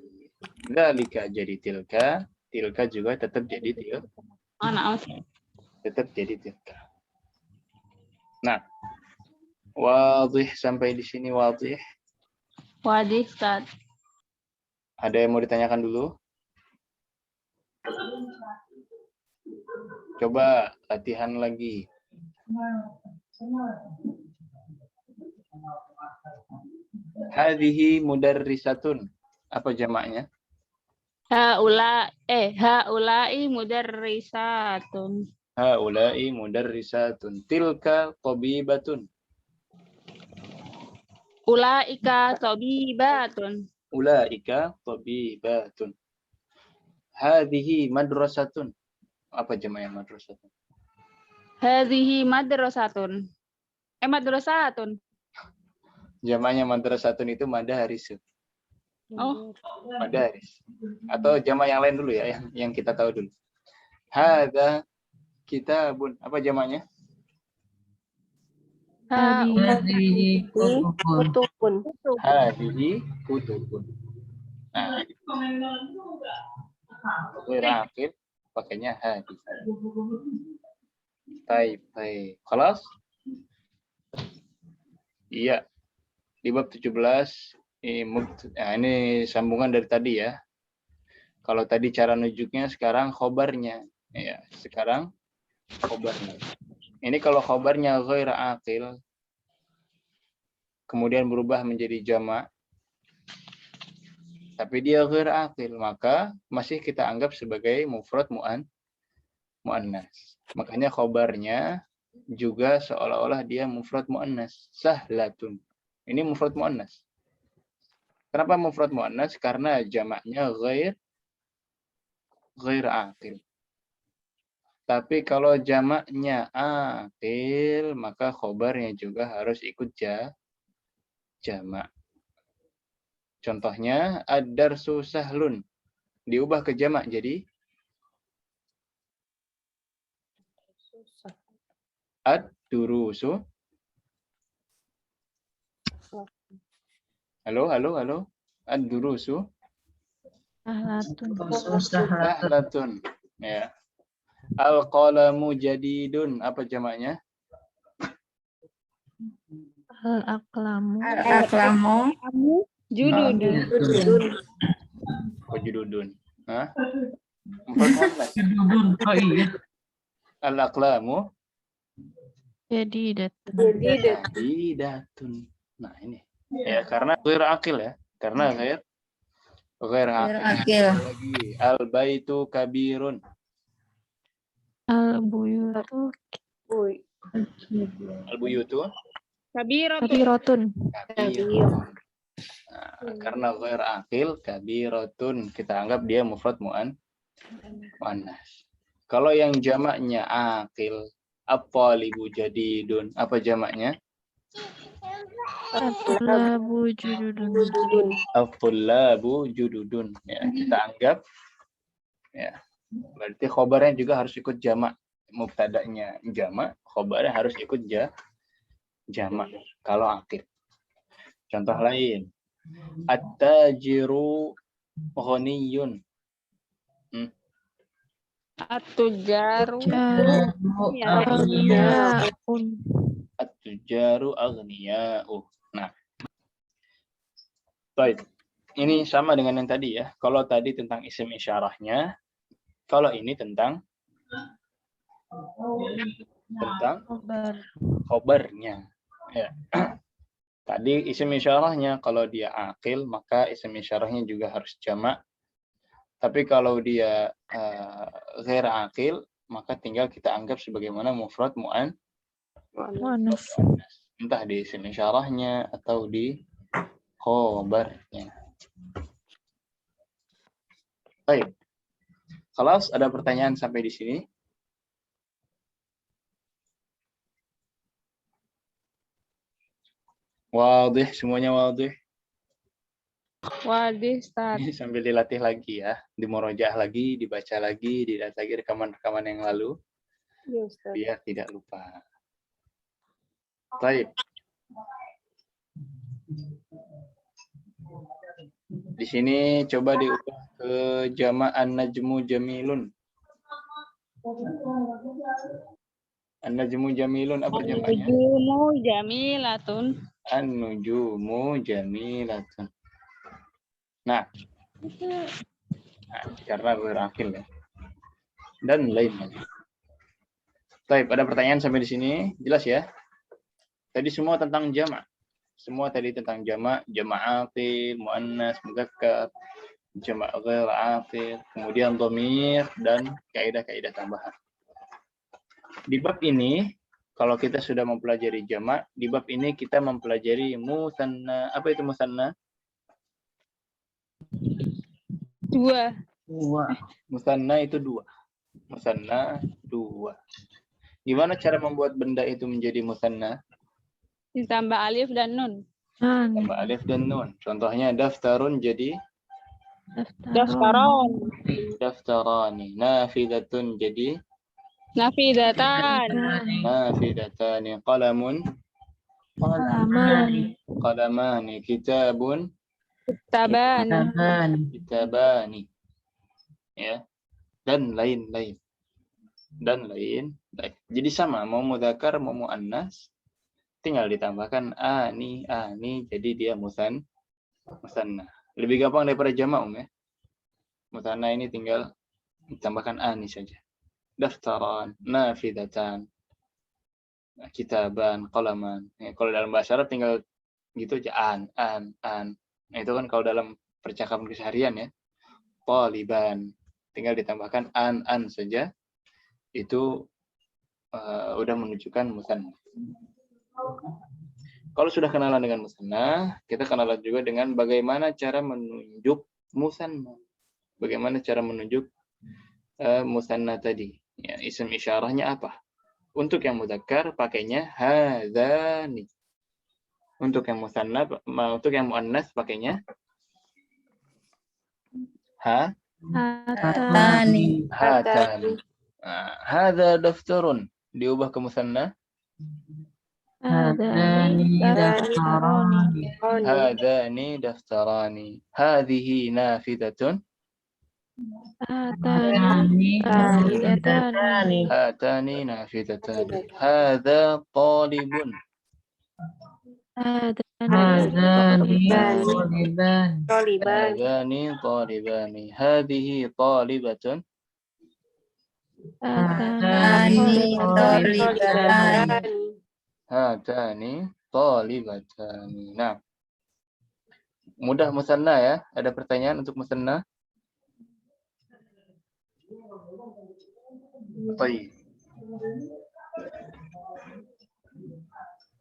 Dzalika jadi tilka, tilka juga tetap jadi tetap jadi tilka. Nah, wadih sampai di sini wadih.
Wadih Ustaz.
Ada yang mau ditanyakan dulu? Coba latihan lagi. Hadhihi mudarrisatun. Apa jamaknya?
Haula'i mudarrisatun.
Haula'i mudarrisatun. Tilka tabibatun.
Ulaika tabibatun.
Ulaika tabibatun. Hadhihi madrasatun. Apa jamaknya madrasatun?
Hadhihi madrasatun. Madrasatun.
Jamaknya madrasatun itu madarisu.
Oh,
Madaris. Atau jamak yang lain dulu ya, yang kita tahu dulu. Hadza kitabun. Apa jamaknya?
Hadhihi kutubun.
Kutubun.
Hadhihi kutubun. Nah, ghair akil pakainya hadhihi. Baik. Kelas? Iya. Di bab 17 ini sambungan dari tadi ya. Kalau tadi cara nunjuknya, sekarang khobarnya. Ya, sekarang khobarnya. Ini kalau khobarnya ghair akil, kemudian berubah menjadi jamak, tapi dia ghair akil, maka masih kita anggap sebagai mufrad mu'annas. Makanya khobarnya juga seolah-olah dia mufrad mu'annas. Sahlatun. Ini mufrad mu'annas. Kenapa mufrad mu'annas? Karena jamaknya ghair akil. Tapi kalau jamaknya akil, maka khobarnya juga harus ikut jamak. Contohnya, ad-darsu sahlun. Diubah ke jamak jadi ad-durusu Halo, halo, halo. Ad-durusu
Sahlatun.
sahlatun. Ya. Al-qalamu jadidun. Apa jamaknya?
Al-aqlamu.
Al-aklamu.
Kamu jududun.
Jududun.
Oh, jududun. Hah? Mufrad muannas.
Jududun. Oh iya.
Al-aqlamu
Jadidat.
jadidatun. Nah, ini. Ya, karena ghair akil ya. Karena ghair akil.
Akil.
Lagi al-baitu kabirun.
Al-buyutu
Uy.
Al-buyutu
Kabiratun.
kabiratun.
kabir. Nah, karena ghair akil kabiratun, kita anggap dia mufrad muannas. Kalau yang jamaknya akil, at-talibu jadidun, apa jamaknya?
At-tulabu jududun.
Jududun.
At-tullabu jududun. Ya, kita anggap ya. Berarti khobarnya juga harus ikut jamak. Mubtada'nya jamak, khobarnya harus ikut jamak kalau akil. Contoh lain. At-tajiru ghaniyun.
At-tujaru.
Agniyaun.
At-tujaru aghniya'u. Nah. Baik. Ini sama dengan yang tadi ya. Kalau tadi tentang isim isyarahnya, kalau ini tentang
Khabar.
khobarnya. Ya. Tadi isim isyarahnya kalau dia akil maka isim isyarahnya juga harus jamak. Tapi kalau dia ghair akil maka tinggal kita anggap sebagaimana mufrad
Muannas.
entah di isim isyarahnya atau di khobarnya. Baik. Khalas, ada pertanyaan sampai di sini? Wadih, semuanya wadih.
Wadih, Ustaz.
Ini sambil dilatih lagi ya, dimurajaah lagi, dibaca lagi, dilihat lagi rekaman-rekaman yang lalu,
Ya, Ustaz.
biar tidak lupa. Baik. Di sini coba diubah ke jamak an-najmu jamilun. An-najmu jamilun apa jamaknya?
Nujumu jamilatun.
An-nujumu jamilatun. Nah, karena berakil ya. Dan lain-lain. Baik, ada pertanyaan sampai di sini? Jelas ya? Tadi semua tentang jamak. Semua tadi tentang jamak, jamak akil, muannas, mudzakkar, jamak ghair akil, kemudian dhamir dan kaidah-kaidah tambahan. Di bab ini, kalau kita sudah mempelajari jamak, di bab ini kita mempelajari musanna. Apa itu musanna?
Dua.
Musanna itu dua. Musanna dua. Gimana cara membuat benda itu menjadi musanna?
Ditambah alif dan nun.
Tambah alif dan nun. Contohnya daftarun jadi
Daftaron.
daftarani. Nafidatun jadi
Nafidatan.
nafidatani. Qalamun
Qalamani.
qalamani. Kitabun
Taban.
kitabani. Ya. Dan lain-lain. Dan lain. Jadi sama, mau mudzakkar mau muannas, tinggal ditambahkan ani, jadi dia musanna. Lebih gampang daripada jamak ya. Musanna ini tinggal ditambahkan ani saja. Daftaran, nafidatan, kitaban, qalaman. Ya, kalau dalam bahasa Arab tinggal gitu aja an. Nah, itu kan kalau dalam percakapan keseharian ya. Taliban, tinggal ditambahkan an saja. Itu udah menunjukkan musanna. Kalau sudah kenalan dengan musanna, kita kenalan juga dengan bagaimana cara menunjuk musanna. Bagaimana cara menunjuk musanna tadi. Ya, isim isyarahnya apa? Untuk yang mudzakkar pakainya hadzani. Untuk yang musanna, untuk yang muannas pakainya
Hatani.
hatani. Hadza daftarun diubah ke musanna
Hadani daftarani.
Hadani daftarani. Hadhihi nafidatun.
Hatani nafidatani.
Hatani nafidatani. Hadha talibun.
Hadani taliban.
Hadani talibani. Hadhihi talibatun.
Hatani taliban.
Hatani talibatani. Nah, mudah musanna ya. Ada pertanyaan untuk musanna? Baik.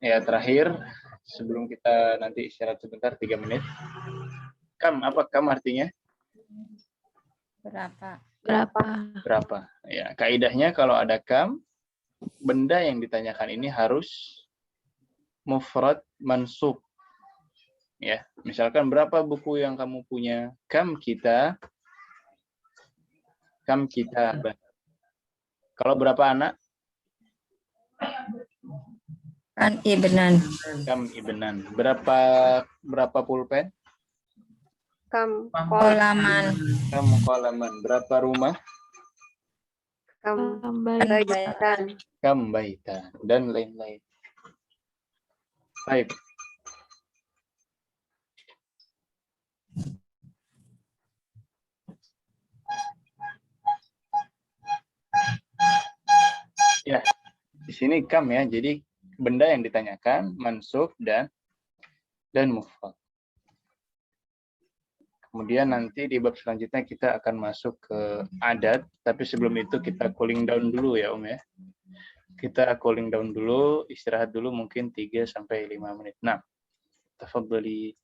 Ya, terakhir sebelum kita nanti istirahat sebentar 3 menit. Kam, apa kam artinya? Berapa? Ya, kaidahnya kalau ada kam, benda yang ditanyakan ini harus mufrad mansub. Ya, misalkan berapa buku yang kamu punya? Kam kita. Kalau berapa anak?
Kam ibnan.
Berapa pulpen?
Kam
Kolaman.
Berapa rumah? Kam baitan dan lain-lain. Baik. Ya, di sini kam ya. Jadi benda yang ditanyakan mansub dan mufrad. Kemudian nanti di bab selanjutnya kita akan masuk ke adat, tapi sebelum itu kita cooling down dulu ya ya. Kita cooling down dulu, istirahat dulu mungkin 3 sampai 5 menit. Nah, tafadhali.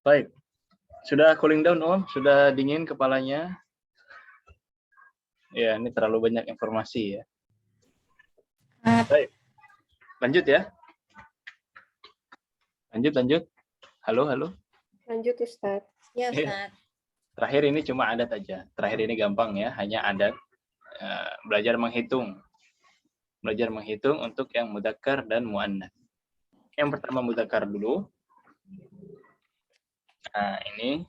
Baik. Sudah cooling down, Om? Sudah dingin kepalanya? Ya, ini terlalu banyak informasi ya. Baik. Lanjut ya. Lanjut. Halo.
Lanjut Ustaz.
Ya, Ustaz.
Terakhir ini cuma adat aja. Terakhir ini gampang ya, hanya adat. Belajar menghitung. Belajar menghitung untuk yang mudzakkar dan muannats. Yang pertama mudzakkar dulu. Nah, ini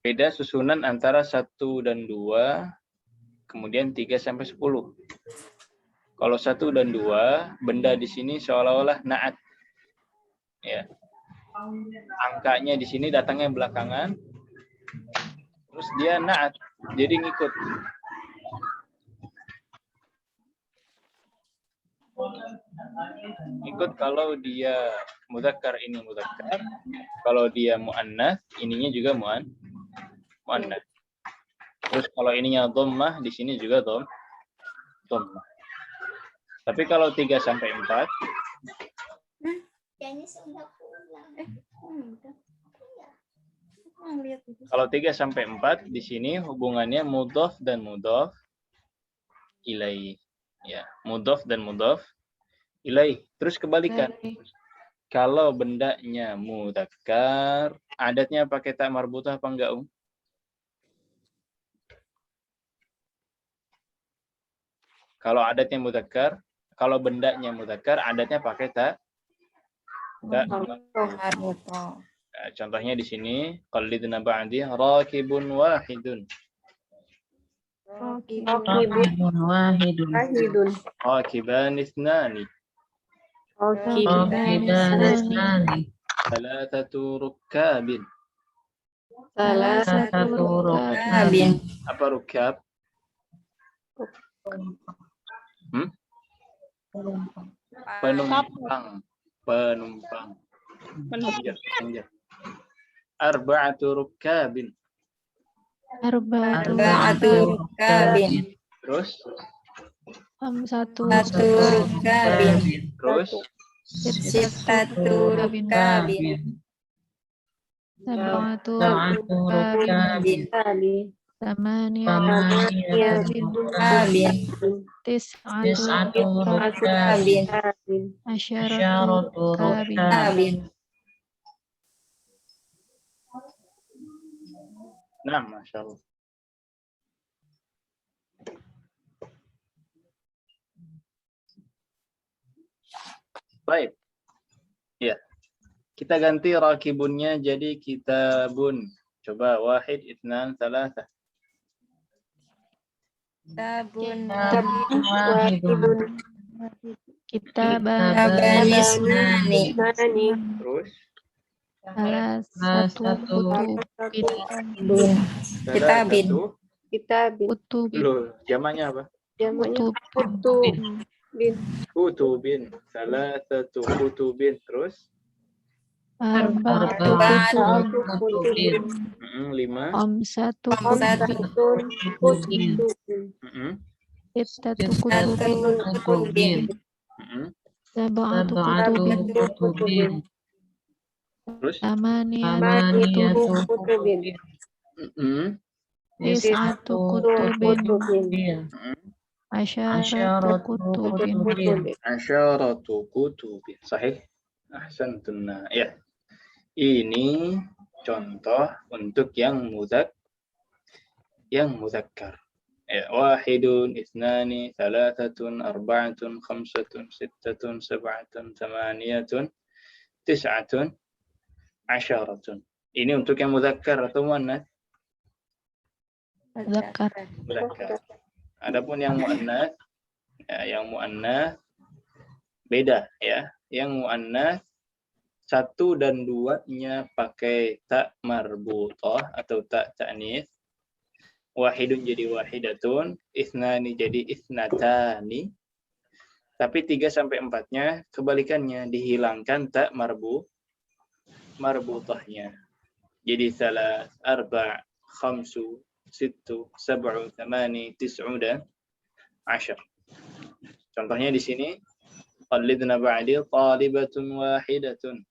beda susunan antara 1 dan 2, kemudian 3 sampai 10. Kalau 1 dan 2, benda di sini seolah-olah na'at. Ya. Angkanya di sini datangnya belakangan. Terus dia na'at, jadi ngikut. Ikut kalau dia mudzakkar ini mudzakkar, kalau dia muannats ininya juga muannats. Terus kalau ininya dhammah di sini juga dhammah. Tapi kalau 3 sampai 4 kalau 3 sampai 4 di sini hubungannya mudhaf dan mudhaf ilaih. Ya, mudhaf dan mudhaf ilaih. Terus kebalikan. Kalau bendanya mudzakkar, adatnya pakai ta marbutah apa enggak, Kalau adatnya mudzakkar, kalau bendanya mudzakkar, adatnya pakai ta
marbutah.
Nah, contohnya di sini qallidna ba'di rakibun wahidun.
Rakibun wahidun.
Wahidun.
Rakiban ithnani.
Rakiban isnani.
Thalathatu rukkabin.
Satu
Kabin.
Apa rukkab? Penumpang. Panjang. Arba'atu rukkabin.
Arba'atu
Arba'atu kabin.
Terus?
Satu
Kabin.
Terus?
Sittatu kabin.
Sab'atu
Kabin.
Thamaniyatu
Kabin.
Tis'atu
Kabin.
Asyaratu kabin.
Kabin.
Nah, Masya Allah. Baik. Ya. Kita ganti rakibunnya jadi kitabun. Coba wahid, itsnan, tsalatsa.
Kitabun.
Wahidun.
Kitaban
Kabanisnani.
Terus?
salah satu
Bun. Kitabin.
Kitabin.
kutubin
Loh, jamaknya apa?
Jamaknya
kutubin
Kutubin. Salasatu kutubin. Terus?
arba'atu
Arba'atu
kutubin
5.
khamsatu
Kutubin.
sittatu
Satu
kutubin
kubin.
sab'atu
Sab'atu
kutubin
kutubin.
Terus?
thamaniyatu
Kutubin.
tis'atu kutubin
Kutubin.
asyaratu kutubin
Asyaratu kutubin. Sahih? Ahsantun. Ya. Ini contoh untuk yang mudzakkar. Ya, wahidun, itsnani, tsalathatun, arba'atun, khamsatun, sittatun, sab'atun, thamaniyatun, tis'atun, asyaratun. Ini untuk yang mudzakkar atau muannats?
Muzakkar.
Mudzakkar. Adapun yang muannats, ya, yang muannats beda ya. Yang muannats 1 dan 2-nya pakai ta marbutah atau ta ta'nits. Wahidun jadi wahidatun, isnani jadi isnatani. Tapi 3 sampai 4-nya kebalikannya, dihilangkan ta marbutahnya. Jadi salas, arba', khamsu, sittu, sab'u, thamani, tis'u dan 10. Contohnya di sini qallidna ba'di talibatun wahidatun.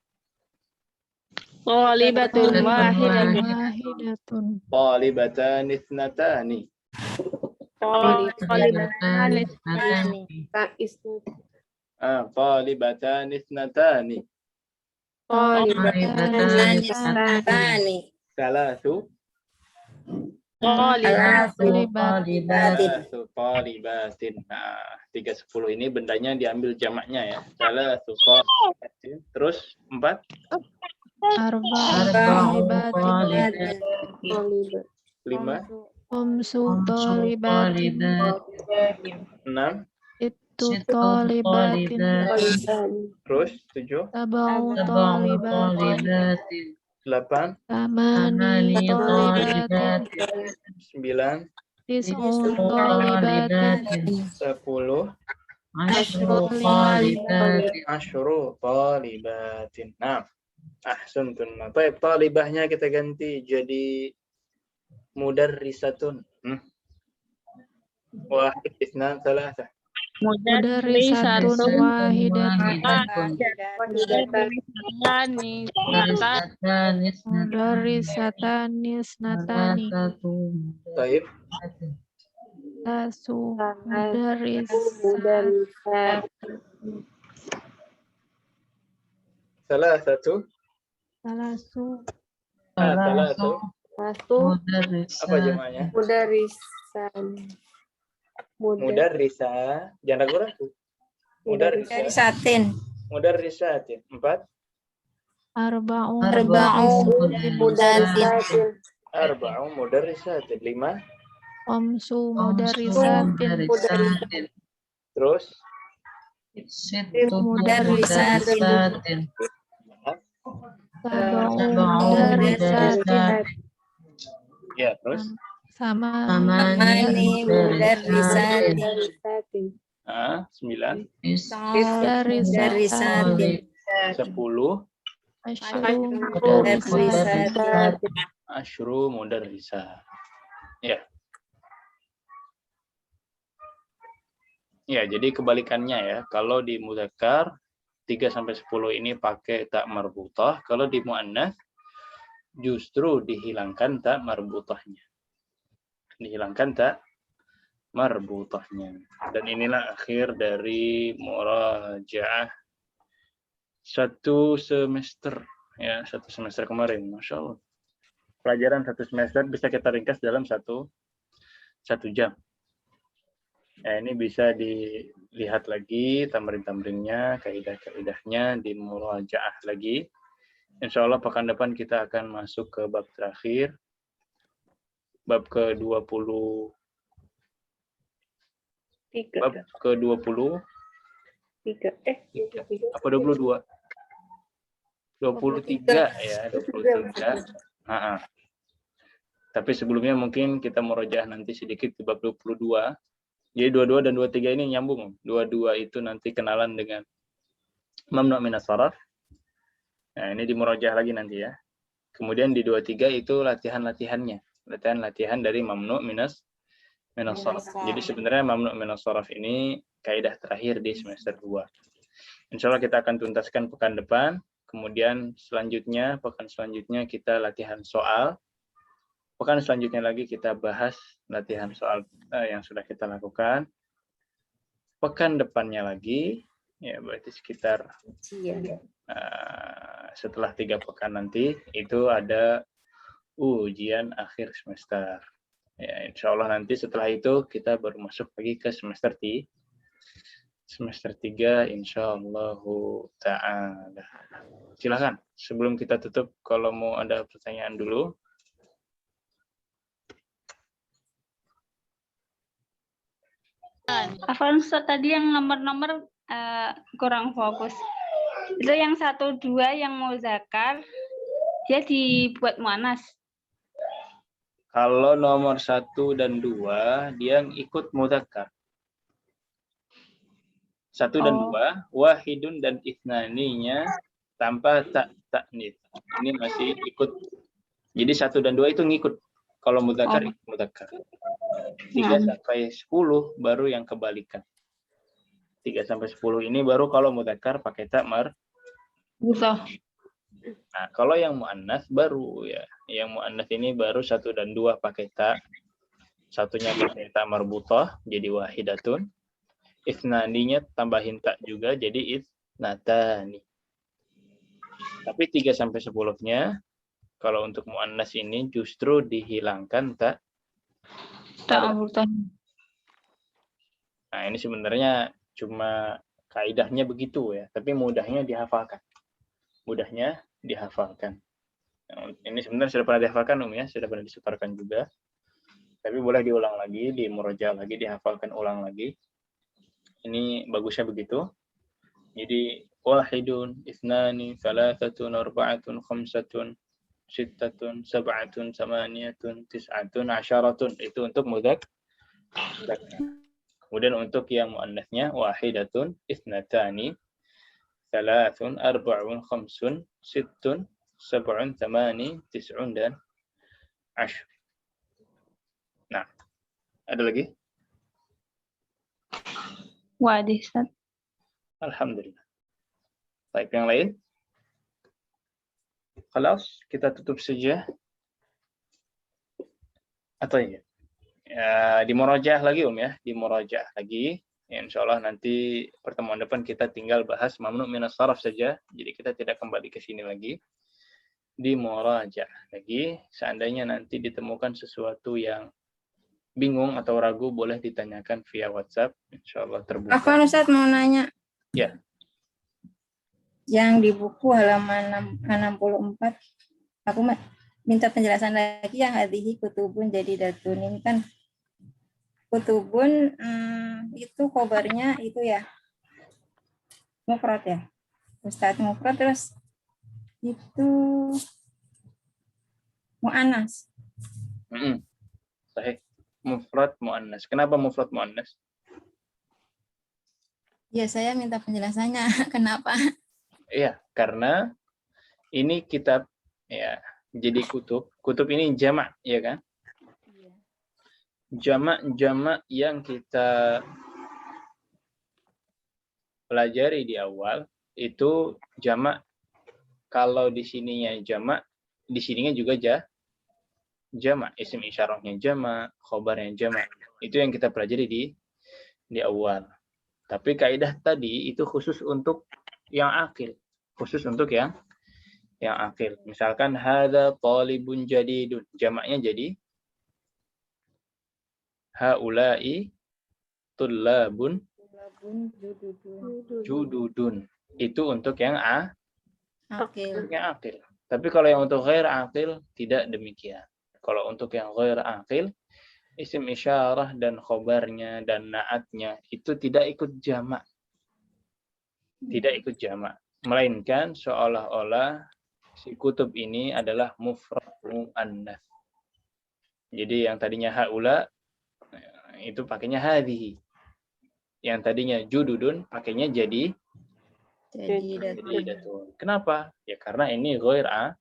Talibatun wahidatun.
wahidatun
Talibatan ithnatani.
Talibatan
Talibatan ithnatani.
Tani.
Salasu.
Alasu.
Salasu talibatin. Nah, 310 ini bendanya diambil jamaknya ya. Salasu talibatin. Terus 4.
arba'atu talibatin
5.
khamsu talibatin
6.
itu talibatin
Terus 7.
sab'u talibatin
8.
thamani talibatin
9.
tis'u talibatin
10.
Asyru talibatin.
Asyru talibatin. Nah, ahsantun. Baik, talibahnya kita ganti jadi mudarrisatun. Wahid, itsnan, tsalatsa.
Mudarrisatun wahidatun.
Mudarrisatan isnatani.
Mudarrisatani isnatani.
Salatatu
Baik.
Tasu mudarrisat.
Salasatu.
Salasu
Salatu.
Satu
mudarrisat.
Apa jamaahnya?
mudarisan.
Mudarrisa. Jangan ragu-ragu. Mudarrisa.
Mudarrisatin.
Mudarrisatin. 4.
arba'un
Mudarisatin.
Arba'u mudarrisatin. 5.
khamsu
Mudarrisatin.
mudarrisatin.
Terus.
Sittu
Mudarrisatin.
mudarrisatin.
Sab'un
Sab'un
mudarrisatin.
mudarrisatin.
Ya, terus.
Samani
Mani
mudarrisatin.
Mudarisatin.
9.
Mudarrisatin.
10.
Asyru
Mudarrisatin.
Asyru mudarrisa. Ya. Ya, jadi kebalikannya ya. Kalau di mudzakkar 3 sampai 10 ini pakai tak marbutah, kalau di muannats justru dihilangkan tak marbutahnya. Dihilangkan tak marbutahnya. Dan inilah akhir dari murajaah 1 semester ya, 1 semester kemarin, Masya Allah. Pelajaran 1 semester bisa kita ringkas dalam 1 jam. Nah, ini bisa dilihat lagi tamrin-tamrinnya, kaidah-kaidahnya di murajaah lagi. Insya Allah pekan depan kita akan masuk ke bab terakhir, bab ke-20. Bab ke-20.
3.
Apa 22? 23 ya, 23. Tapi sebelumnya mungkin kita murojaah nanti sedikit di bab 22. Jadi 22 dan 23 ini nyambung. 22 itu nanti kenalan dengan mamnu' minas saraf. Nah, ini di murojaah lagi nanti ya. Kemudian di 23 itu latihan-latihannya. Latihan dari mamnu' minas saraf. Jadi sebenarnya mamnu' minas saraf ini kaidah terakhir di semester 2. Insya Allah kita akan tuntaskan pekan depan. Kemudian selanjutnya, pekan selanjutnya kita latihan soal. Pekan selanjutnya lagi kita bahas latihan soal yang sudah kita lakukan. Pekan depannya lagi, ya berarti sekitar setelah 3 pekan nanti, itu ada ujian akhir semester. Ya, insya Allah nanti setelah itu kita baru masuk lagi ke semester 3, insya Allah ta'ala. Silakan, sebelum kita tutup, kalau mau ada pertanyaan dulu.
Afwan Ustaz, tadi yang nomor-nomor kurang fokus. Itu yang 1, 2 yang mau zakar, dia dibuat muannas.
Kalau nomor 1 dan 2, dia ikut mudzakkar. 1 dan 2, wahidun dan itsnaninya tanpa ta'nits. Ini masih ikut. Jadi 1 dan 2 itu ngikut. Kalau mudzakkar ikut mudzakkar. 3 sampai 10 baru yang kebalikan. 3 sampai 10 ini baru kalau mudzakkar pakai ta marbutah. Nah, kalau yang muannats baru ya. Yang muannats ini baru 1 dan 2 pakai ta. Satunya pakai ta marbutah jadi wahidatun. Itsnaninya tambahin ta juga jadi itsnatani. Tapi 3 sampai 10-nya kalau untuk muannats ini justru dihilangkan ta marbutah. Nah, ini sebenarnya cuma kaidahnya begitu ya, tapi mudahnya dihafalkan. Nah, ini sebenarnya sudah pernah dihafalkan ya, sudah pernah diseparkan juga. Tapi boleh diulang lagi, di murojaah lagi, dihafalkan ulang lagi. Ini bagusnya begitu. Jadi wahidun, itsnani, tsalathatun, arba'atun, khamsatun, sittatun, sab'atun, samaniyatun, tis'atun, asyaratun. Itu untuk mudzakkar. Kemudian untuk yang muannasnya wahidatun, ithnatani, thalathun, arba'un, khamsun, sittun, sab'un, thamani, tis'un, dan ashr. Nah, ada lagi?
Wadih, Ustaz.
Alhamdulillah. Baik, yang lain? Khalas, kita tutup saja. Atau ya? Di murajaah lagi ya, di murajaah lagi. Ya, insya Allah nanti pertemuan depan kita tinggal bahas mamnu minas saraf saja. Jadi kita tidak kembali ke sini lagi. Di murajaah lagi. Seandainya nanti ditemukan sesuatu yang bingung atau ragu, boleh ditanyakan via WhatsApp. Insya Allah terbuka.
Afwan Ustaz mau nanya.
Ya.
Yang di buku halaman 64, aku minta penjelasan lagi yang hadhihi kutubun jadi datun. Ini kan kutubun itu khobarnya itu ya mufrad ya Ustaz, mufrad, terus itu muannas.
Sahih. Mufrad muannas. Kenapa mufrad muannas?
Ya, saya minta penjelasannya kenapa.
Iya, karena ini kitab ya, jadi kutub. Kutub ini jamak, ya kan? Jamak yang kita pelajari di awal itu jamak. Kalau di sininya jamak, di sininya juga jamak. Isim isyarahnya jamak, khobarnya jamak. Itu yang kita pelajari di awal. Tapi kaidah tadi itu khusus untuk yang akil. Khusus untuk yang akil. Misalkan hadza talibun jadidun. Jamaknya jadi haula'i tullabun jududun. Itu untuk yang
Akil.
yang akil. Tapi kalau yang untuk ghair akil tidak demikian. Kalau untuk yang ghair akil, isim isyarah dan khobarnya dan naatnya itu tidak ikut jamak. Tidak ikut jamak. Melainkan seolah-olah si kutub ini adalah mufrad muannas. Jadi yang tadinya haula itu pakainya hadhihi. Yang tadinya jududun pakainya jadi datun. Kenapa? Ya karena ini ghair akil.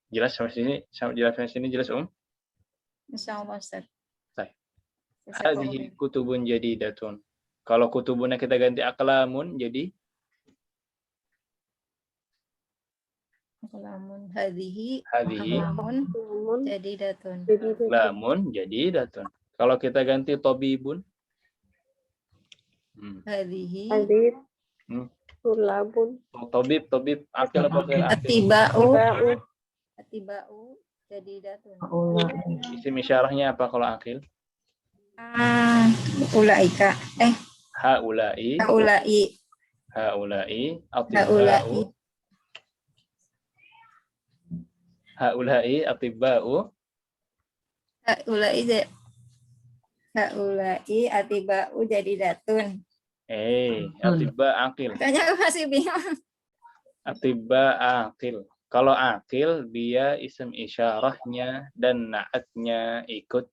Jelas sampai sini jelas
Insyaallah Ustaz.
Baik. Hadhihi kutubun jadidatun. Kalau kutubunnya kita ganti aqlamun jadi
Aqlamun hadhihi
hadhihi
aqlamun jadidatun.
lamun jadidatun. Kalau kita ganti tabibun
Hadhihi
Tulabun.
tabib akil apa ghair akil?
atiba'u jadidatun.
Isim isyarahnya apa kalau akil?
Ulaika
Haula'i atibba'u
haula'i atiba'u jadidatun.
atibba akil.
Makanya aku masih bingung.
Atibba akil. Kalau akil dia isim isyarahnya dan naatnya ikut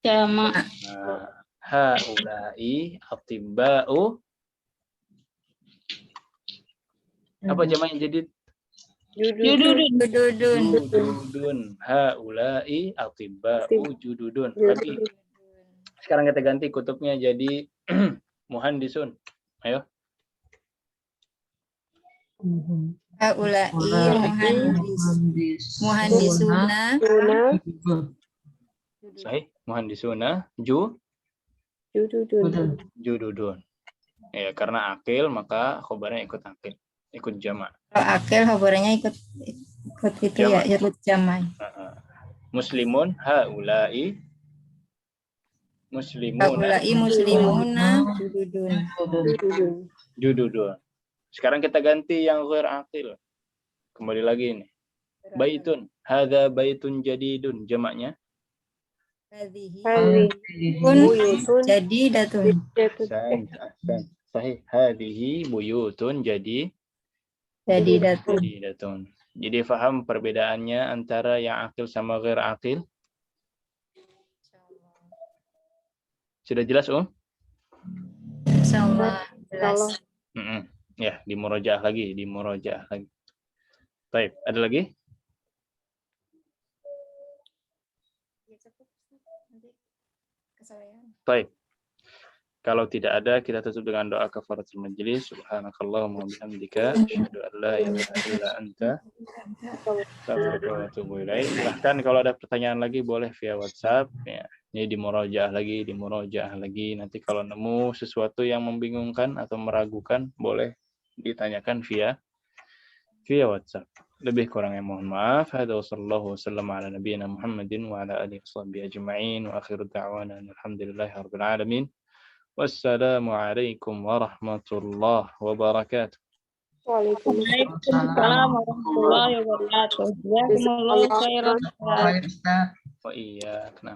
Jamak.
Haula'i atibba'u. Apa jamaknya jadi? Jududun. Haula'i atibba'u jududun. Tapi sekarang kita ganti kutubnya jadi muhandisun. Ayo.
Haula'i muhandisuna.
Sahih. Muhandisuna jududun. Ya, karena akil maka khobarnya ikut akil, ikut jamak.
Kalau akil khobarnya ikut itu
Jamak.
ya, ikut jamak.
Muslimun haula'i muslimuna jududun. Sekarang kita ganti yang ghair akil. Kembali lagi nih. Baitun, hadza baitun jadidun, jamaknya
Hadhihi
Buyutun.
jadidatun.
Sahih. Hadhihi buyutun jadidatun. Jadi faham perbedaannya antara yang akil sama ghair akil? Sudah jelas,
Insyaallah jelas.
Ya, di murojaah lagi. Baik, ada lagi? Baik. Kalau tidak ada, kita tutup dengan doa kafaratul majelis. Subhanakallahumma wa bihamdika asyhadu an la ilaha illa anta astaghfiruka wa atubu ilaik. Bahkan kalau ada pertanyaan lagi boleh via WhatsApp ya. Ini di murojaah lagi. Nanti kalau nemu sesuatu yang membingungkan atau meragukan, boleh ditanyakan via WhatsApp. Lebih kurangnya mohon maaf. Hadza sallallahu wasallam ala nabiyyina Muhammadin wa ala alihi washabbihi ajma'in wa akhiru da'wana alhamdulillahi rabbil alamin. Wassalamualaikum warahmatullahi wabarakatuh.
Waalaikumsalam warahmatullahi wabarakatuh. Jazakumullahu khairan.
Baik, Ustaz.
Wa iyyakum.